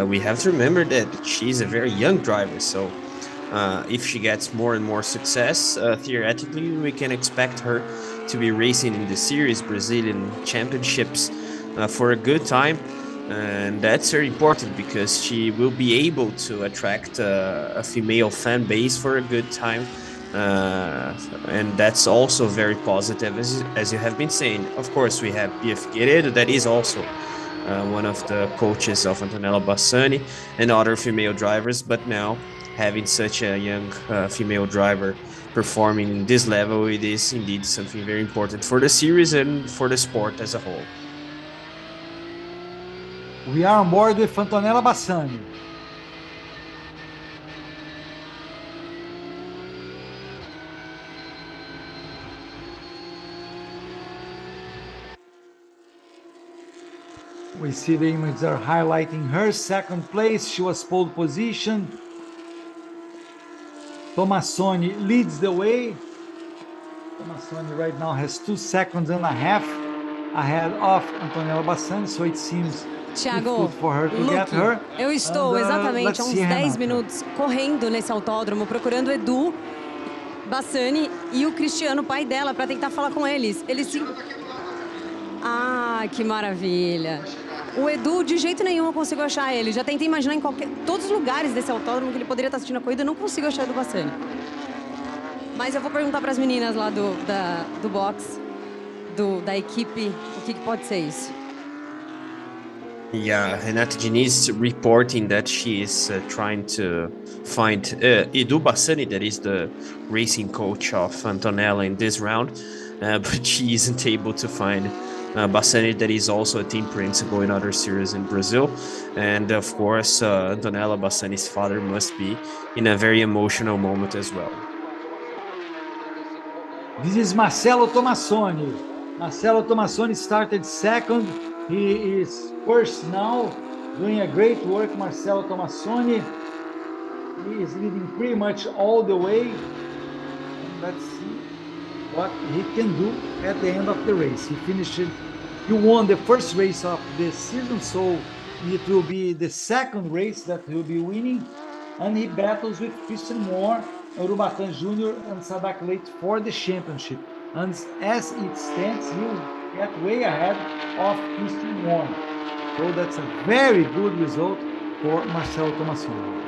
we have to remember that she's a very young driver. So if she gets more and more success, theoretically, we can expect her to be racing in the Series Brazilian Championships for a good time. And that's very important because she will be able to attract a female fan base for a good time. And that's also very positive, as you have been saying. Of course, we have Bia Figueiredo, that is also one of the coaches of Antonella Bassani and other female drivers, but now having such a young female driver performing in this level, it is indeed something very important for the series and for the sport as a whole. We are on board with Antonella Bassani. We see the images are highlighting her second place. She was pole position. Tomassoni leads the way. Tomassoni right now has 2 seconds and a half ahead of Antonella Bassani, so it seems Thiago, difficult for her to get Luke, her. eu estou exatamente há uns 10 minutos correndo nesse autódromo, procurando o Edu Bassani e o Cristiano, pai dela, para tentar falar com eles. Eles sim. Ah, que maravilha. O Edu, de jeito nenhum, eu consigo achar ele. Já tentei imaginar em todos os lugares desse autódromo que ele poderia estar assistindo a corrida, não consigo achar o Edu Bassani. Mas eu vou perguntar para as meninas lá do box, da equipe, o que pode ser isso. Yeah, Renata Diniz reporting that she is trying to find Edu Bassani, that is the racing coach of Antonella in this round, but she isn't able to find Bassani, that is also a team principal in other series in Brazil. And of course, Antonella Bassani's father must be in a very emotional moment as well. This is Marcelo Tomassoni. Marcelo Tomassoni started second. He is first now, doing a great work. Marcelo Tomassoni. He is leading pretty much all the way. And let's see what he can do at the end of the race. He won the first race of the season, so it will be the second race that he'll be winning. And he battles with Christian Moore, Urubatan Jr. and Sadak Late for the championship. And as it stands, he'll get way ahead of Christian Moore. So that's a very good result for Marcelo Tomassoni.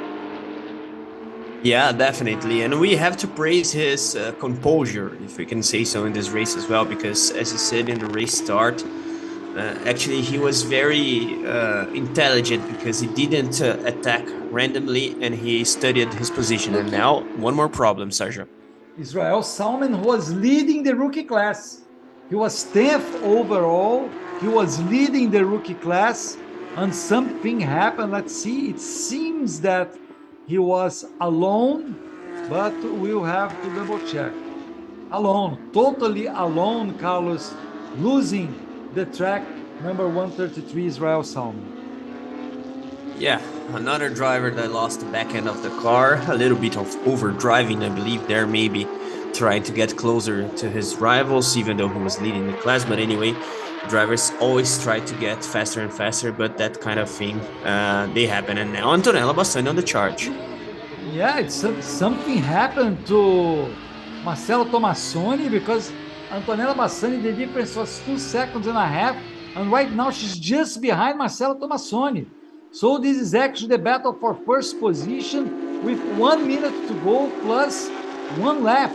Yeah, definitely. And we have to praise his composure, if we can say so, in this race as well, because as you said in the race start, actually he was very intelligent because he didn't attack randomly and he studied his position. And now, one more problem, Sergio. Israel Salmon was leading the rookie class. He was 10th overall. He was leading the rookie class and something happened. Let's see. It seems that he was alone, but we'll have to double check. Alone, totally alone, Carlos, losing the track, number 133, Israel Salmon. Yeah, another driver that lost the back end of the car. A little bit of overdriving, I believe, there, maybe trying to get closer to his rivals, even though he was leading the class. But anyway, drivers always try to get faster and faster, but that kind of thing, they happen. And now Antonella Bassani on the charge. Yeah, something happened to Marcelo Tomassoni because Antonella Bassani, the difference was 2 seconds and a half, and right now she's just behind Marcelo Tomassoni. So this is actually the battle for first position with 1 minute to go plus 1 lap.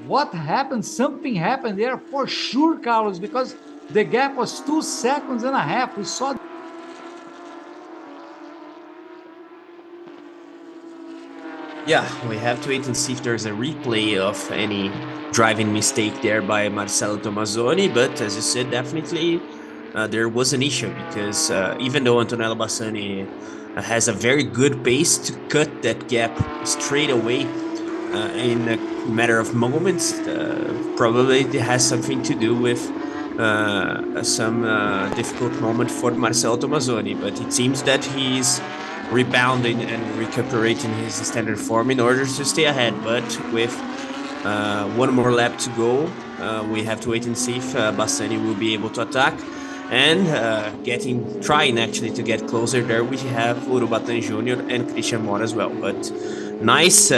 What happened? Something happened there for sure, Carlos, because the gap was 2 seconds and a half. We saw. Yeah, we have to wait and see if there's a replay of any driving mistake there by Marcelo Tomassoni, but as you said, definitely there was an issue because even though Antonella Bassani has a very good pace to cut that gap straight away in a matter of moments, probably it has something to do with some difficult moment for Marcelo Tomassoni, but it seems that he's rebounding and recuperating his standard form in order to stay ahead. But with 1 more lap to go, we have to wait and see if Bassani will be able to attack and trying actually to get closer. There we have Urubatan Jr. and Christian Moore as well. But nice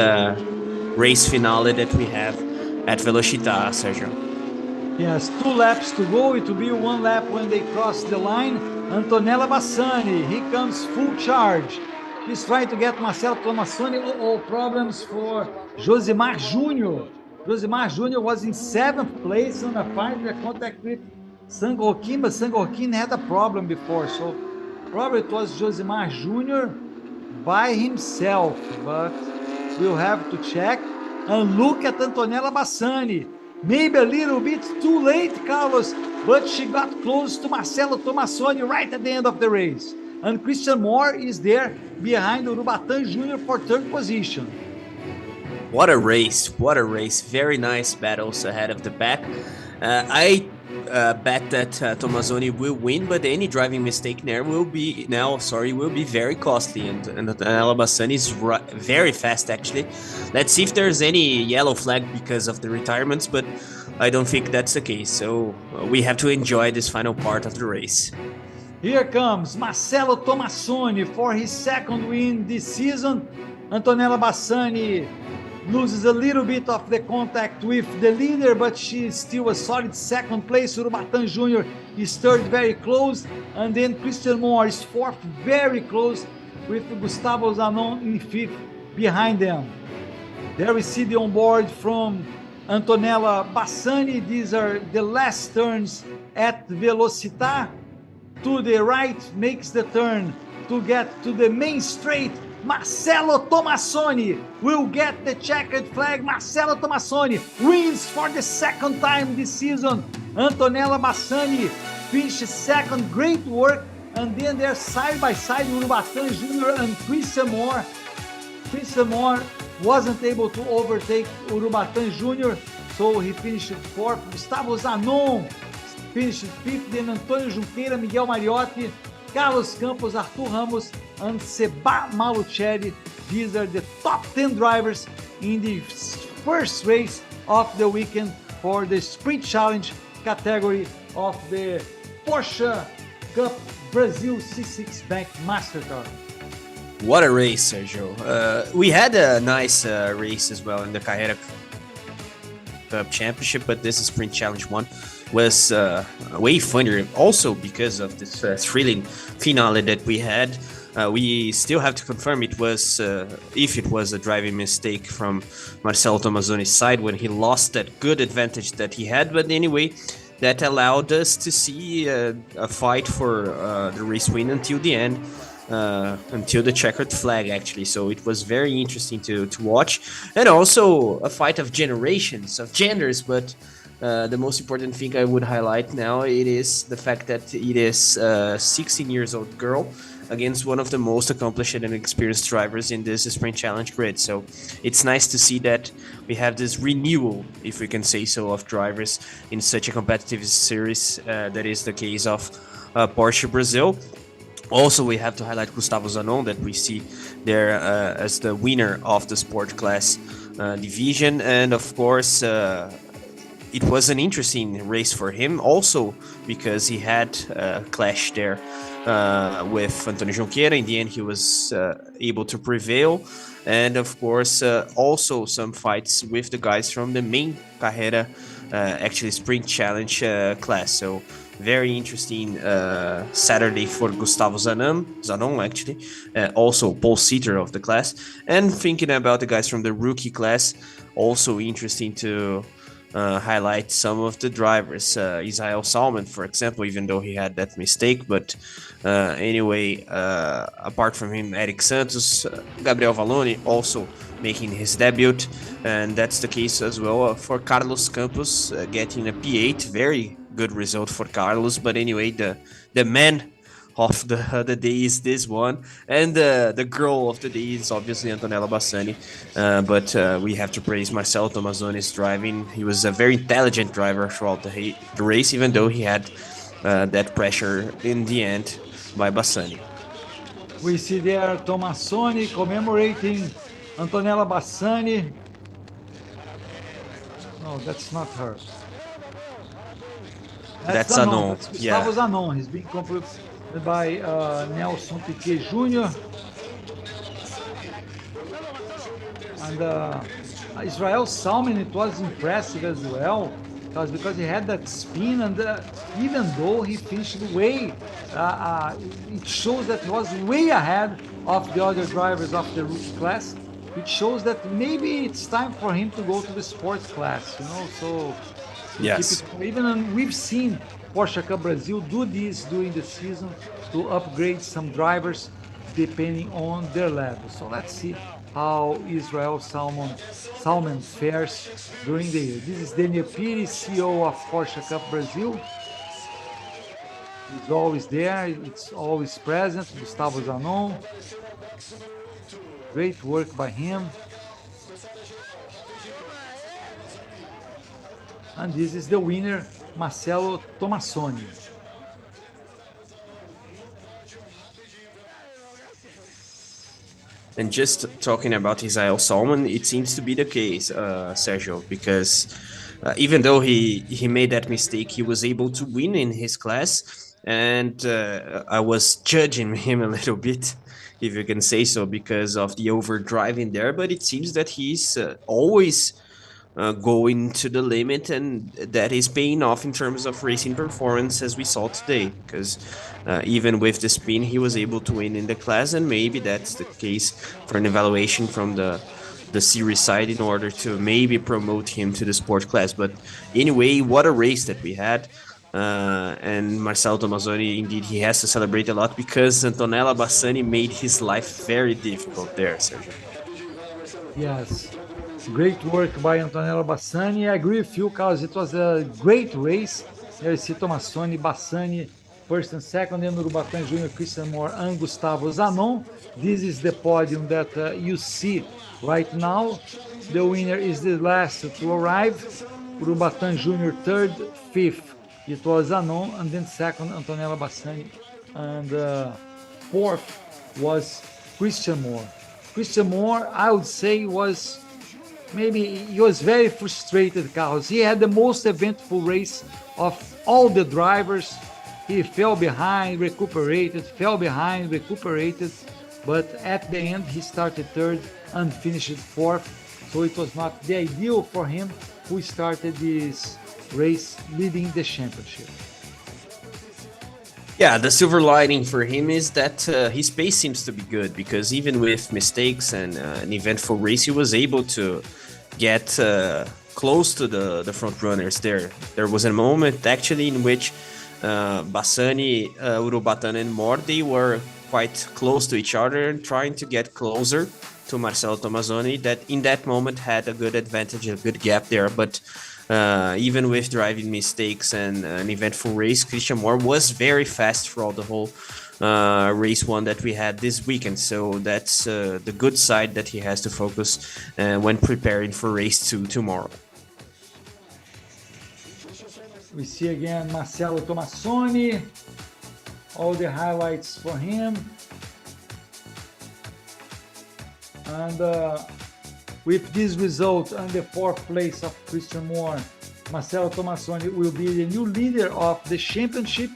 race finale that we have at Velocitta, Sergio. Yes, 2 laps to go. It will be 1 lap when they cross the line. Antonella Bassani, he comes full charge. He's trying to get Marcelo Tomassoni. All problems for Josimar Jr. Josimar Jr. was in 7th place on a final contact with Sangorkin, but Sangorkin had a problem before, so probably it was Josimar Jr. by himself, but we'll have to check. And look at Antonella Bassani. Maybe a little bit too late, Carlos. but she got close to Marcelo Tomassoni right at the end of the race. And Christian Moore is there behind Urubatán Jr. for third position. What a race! What a race! Very nice battles ahead of the pack. I bet that Tomazzoni will win, but any driving mistake there will be very costly. And Alabassani is very fast actually. Let's see if there's any yellow flag because of the retirements, but I don't think that's the case. So we have to enjoy this final part of the race. Here comes Marcelo Tomassoni for his second win this season. Antonella Bassani loses a little bit of the contact with the leader, but she is still a solid second place. Urubatán Jr. is third, very close. And then Christian Moore is fourth, very close, with Gustavo Zanon in fifth behind them. There we see the onboard from Antonella Bassani. These are the last turns at Velocitta. To the right, makes the turn to get to the main straight. Marcelo Tomassoni will get the checkered flag. Marcelo Tomassoni wins for the second time this season. Antonella Bassani finishes second, great work. And then they're side by side, Urubatán Jr. and Christian Moore. Christian Moore wasn't able to overtake Urubatán Jr., so he finished fourth. Gustavo Zanon finished fifth, then Antônio Junqueira, Miguel Mariotti, Carlos Campos, Arthur Ramos, and Seba Malucelli. These are the top 10 drivers in the first race of the weekend for the Sprint Challenge category of the Porsche Cup Brasil C6 Bank Mastercard. What a race, Sergio. We had a nice race as well in the Carrera Cup Championship, but this is Sprint Challenge 1 was way funnier also because of this thrilling finale that we had. We still have to confirm it was if it was a driving mistake from Marcelo Tomazzoni's side when he lost that good advantage that he had, but anyway, that allowed us to see a fight for the race win until the end, until the checkered flag actually. So it was very interesting to watch, and also a fight of generations, of genders, but the most important thing I would highlight now, it is the fact that it is a 16 years old girl against one of the most accomplished and experienced drivers in this Sprint Challenge grid. So it's nice to see that we have this renewal, if we can say so, of drivers in such a competitive series. That is the case of Porsche Brazil. Also, we have to highlight Gustavo Zanon, that we see there as the winner of the sport class division. And of course, it was an interesting race for him also because he had a clash there with Antônio Junqueira. In the end, he was able to prevail. And of course, also some fights with the guys from the main Carrera, actually Sprint Challenge class. So very interesting Saturday for Gustavo Zanon actually, also pole seater of the class. And thinking about the guys from the rookie class, also interesting to highlight some of the drivers. Israel Salmon, for example, even though he had that mistake, but anyway, apart from him, Eric Santos, Gabriel Vallone also making his debut, and that's the case as well for Carlos Campos, getting a P8, very good result for Carlos. But anyway, the man of the day is this one, and the girl of the day is obviously Antonella Bassani, but we have to praise Marcelo Tomazzoni's driving. He was a very intelligent driver throughout the race, even though he had that pressure in the end by Bassani. We see there Tomassoni commemorating Antonella Bassani. No, that's not her. That's Zanon. That's Gustavo Zanon. He's being complimented by Nelson Piquet Jr. And Israel Salmon, it was impressive as well, because he had that spin, and even though he finished way, it shows that he was way ahead of the other drivers of the rookie class. It shows that maybe it's time for him to go to the sports class, so yes. Even we've seen Porsche Cup Brazil do this during the season to upgrade some drivers depending on their level. So let's see how Israel Salmon fares during the year. This is Daniel Pires, CEO of Porsche Cup Brazil. He's always there. It's always present. Gustavo Zanon. Great work by him. And this is the winner, Marcelo Tomassoni. And just talking about Israel Salmon, it seems to be the case, Sergio, because even though he made that mistake, he was able to win in his class. And I was judging him a little bit, if you can say so, because of the overdriving there. But it seems that he's always going to the limit, and that is paying off in terms of racing performance, as we saw today, because even with the spin he was able to win in the class, and maybe that's the case for an evaluation from the series side in order to maybe promote him to the sport class. But anyway, what a race that we had. And Marcelo Tomassoni, indeed, he has to celebrate a lot because Antonella Bassani made his life very difficult there, Sergio. Yes, great work by Antonella Bassani. I agree with you, Carlos. It was a great race. There you see Tomassoni, Bassani, first and second, and Urubatán Jr., Christian Moore, and Gustavo Zanon. This is the podium that you see right now. The winner is the last to arrive. Urubatán Jr. third, fifth. It was Zanon, and then second, Antonella Bassani, and fourth was Christian Moore. Christian Moore, I would say, was very frustrated, Carlos. He had the most eventful race of all the drivers. He fell behind, recuperated, but at the end he started third and finished fourth. So it was not the ideal for him, who started this race leading the championship. Yeah, the silver lining for him is that his pace seems to be good, because even with mistakes and an eventful race, he was able to get close to the front runners there. There was a moment actually in which Bassani, Urubatán and Moore, they were quite close to each other and trying to get closer to Marcelo Tomassoni, that in that moment had a good advantage, a good gap there. But even with driving mistakes and an eventful race, Christian Moore was very fast throughout the whole race one that we had this weekend. So that's the good side that he has to focus when preparing for race 2 tomorrow. We see again Marcelo Tomassoni, all the highlights for him. And with this result and the fourth place of Christian Moore, Marcelo Tomassoni will be the new leader of the championship.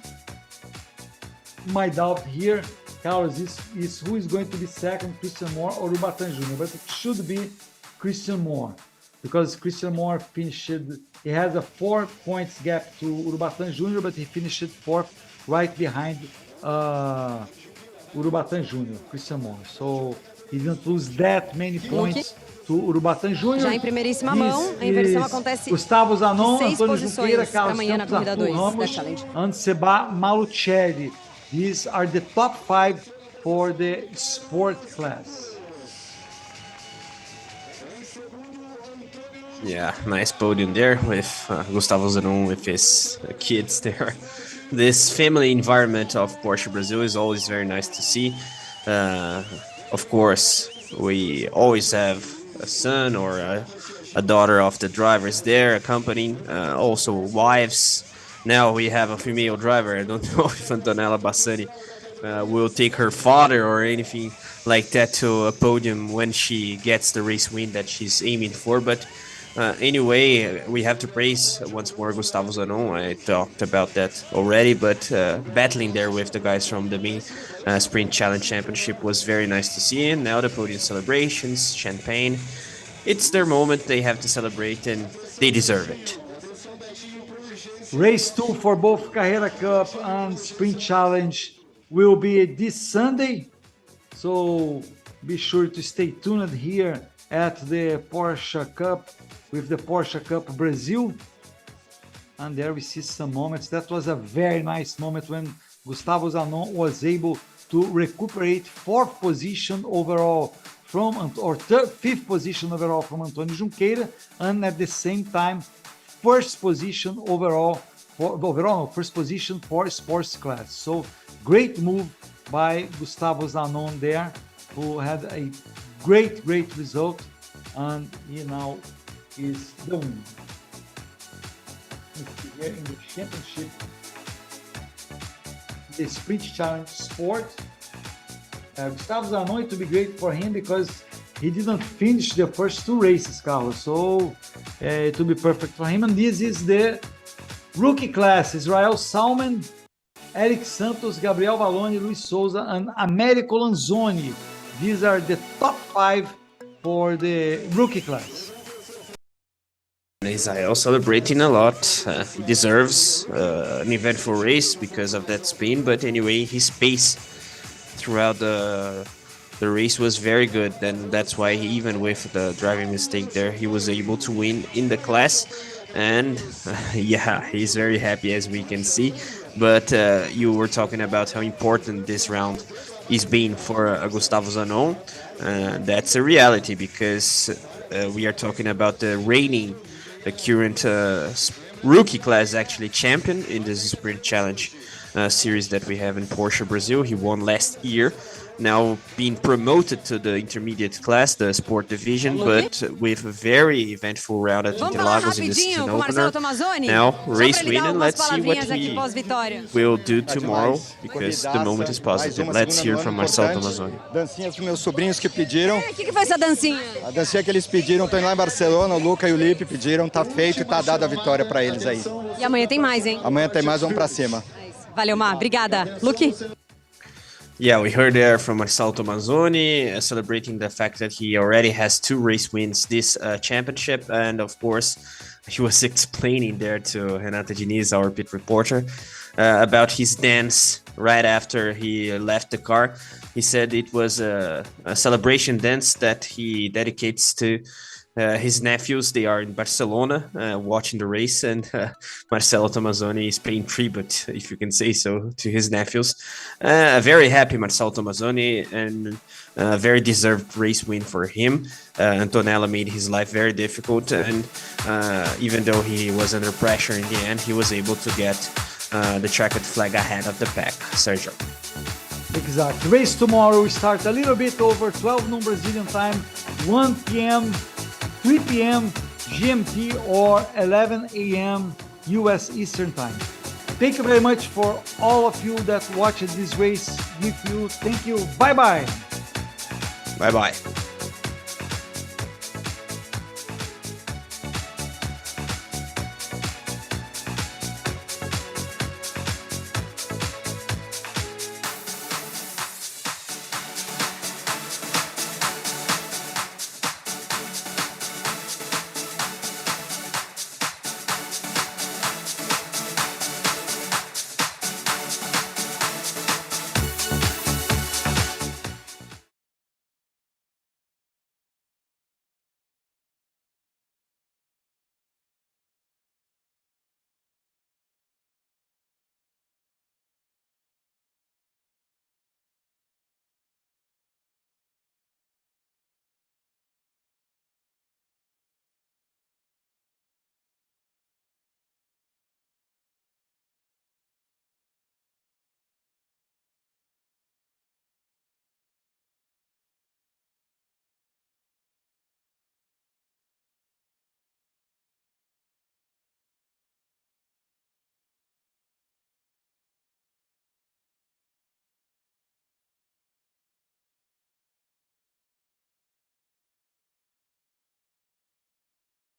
My doubt here, Carlos, is who is going to be second, Christian Moore or Urubatán Jr., but it should be Christian Moore, because Christian Moore finished, he has a 4 points gap to Urubatán Jr., but he finished fourth, right behind Urubatán Jr., Christian Moore. So he didn't lose that many points to Urubatán Jr. Já em primeiríssima mão, a inversão acontece Gustavo Zanon, 6 Antônio Junqueira, posições Carlos amanhã na Campos, corrida Arthur 2 da Ramos, Challenge. and Seba Malucelli. These are the top 5 for the sport class. Yeah, nice podium there with Gustavo Zanon with his kids there. This family environment of Porsche Brazil is always very nice to see. Of course, we always have a son or a daughter of the drivers there accompanying, also wives. Now we have a female driver. I don't know if Antonella Bassani will take her father or anything like that to a podium when she gets the race win that she's aiming for. But anyway, we have to praise once more Gustavo Zanon. I talked about that already, but battling there with the guys from the main Sprint Challenge Championship was very nice to see. And now the podium celebrations, champagne. It's their moment. They have to celebrate, and they deserve it. Race 2 for both Carrera Cup and Sprint Challenge will be this Sunday. So be sure to stay tuned here at the Porsche Cup with the Porsche Cup Brazil. And there we see some moments. That was a very nice moment when Gustavo Zanon was able to recuperate 4th position overall from, or 5th position overall from Antônio Junqueira, and at the same time 1st position overall first position for sports class. So great move by Gustavo Zanon there, who had a great result, and he now is the winner. Here in the championship, the sprint challenge sport. Gustavo Zanon, it will be great for him because he didn't finish the first two races, Carlos. So it will be perfect for him. And this is the rookie class: Israel Salman, Eric Santos, Gabriel Valone, Luis Souza, and Américo Lanzoni. These are the top 5 for the rookie class. Israel celebrating a lot. He deserves an eventful race because of that spin. But anyway, his pace throughout the race was very good. And that's why even with the driving mistake there, he was able to win in the class. And yeah, he's very happy, as we can see. But you were talking about how important this round is being for Gustavo Zanon. That's a reality because we are talking about the reigning, the current rookie class actually champion in this sprint challenge series that we have in Porsche Brazil. He won last year, now being promoted to the intermediate class, the sport division, but with a very eventful round at Interlagos in the season opener. Now, race win, and let's see what he will do tomorrow, because the moment is positive. Let's hear from Marcelo Tomazoni. Dancinhas dos meus sobrinhos que pediram. O que foi essa dancinha? A dancinha que eles pediram, estão lá em Barcelona, o Luca e o Lipe pediram, tá feito e tá dada a vitória para eles aí. E amanhã tem mais, hein? Amanhã tem mais, vamos para cima. Valeu, Mar. Obrigada. Luque? Yeah, we heard there from Marcelo Tomazoni celebrating the fact that he already has 2 race wins this championship. And of course, he was explaining there to Renata Diniz, our pit reporter, about his dance right after he left the car. He said it was a celebration dance that he dedicates to his nephews. They are in Barcelona watching the race, and Marcelo Tomazoni is paying tribute, if you can say so, to his nephews. A very happy Marcelo Tomazoni, and a very deserved race win for him. Antonella made his life very difficult, and even though he was under pressure in the end, he was able to get the checkered flag ahead of the pack. Sergio. Exactly. Race tomorrow will start a little bit over 12 noon Brazilian time, 1 p.m., 3 p.m. GMT or 11 a.m. US Eastern Time. Thank you very much for all of you that watched this race with you. Thank you. Bye-bye. Bye-bye.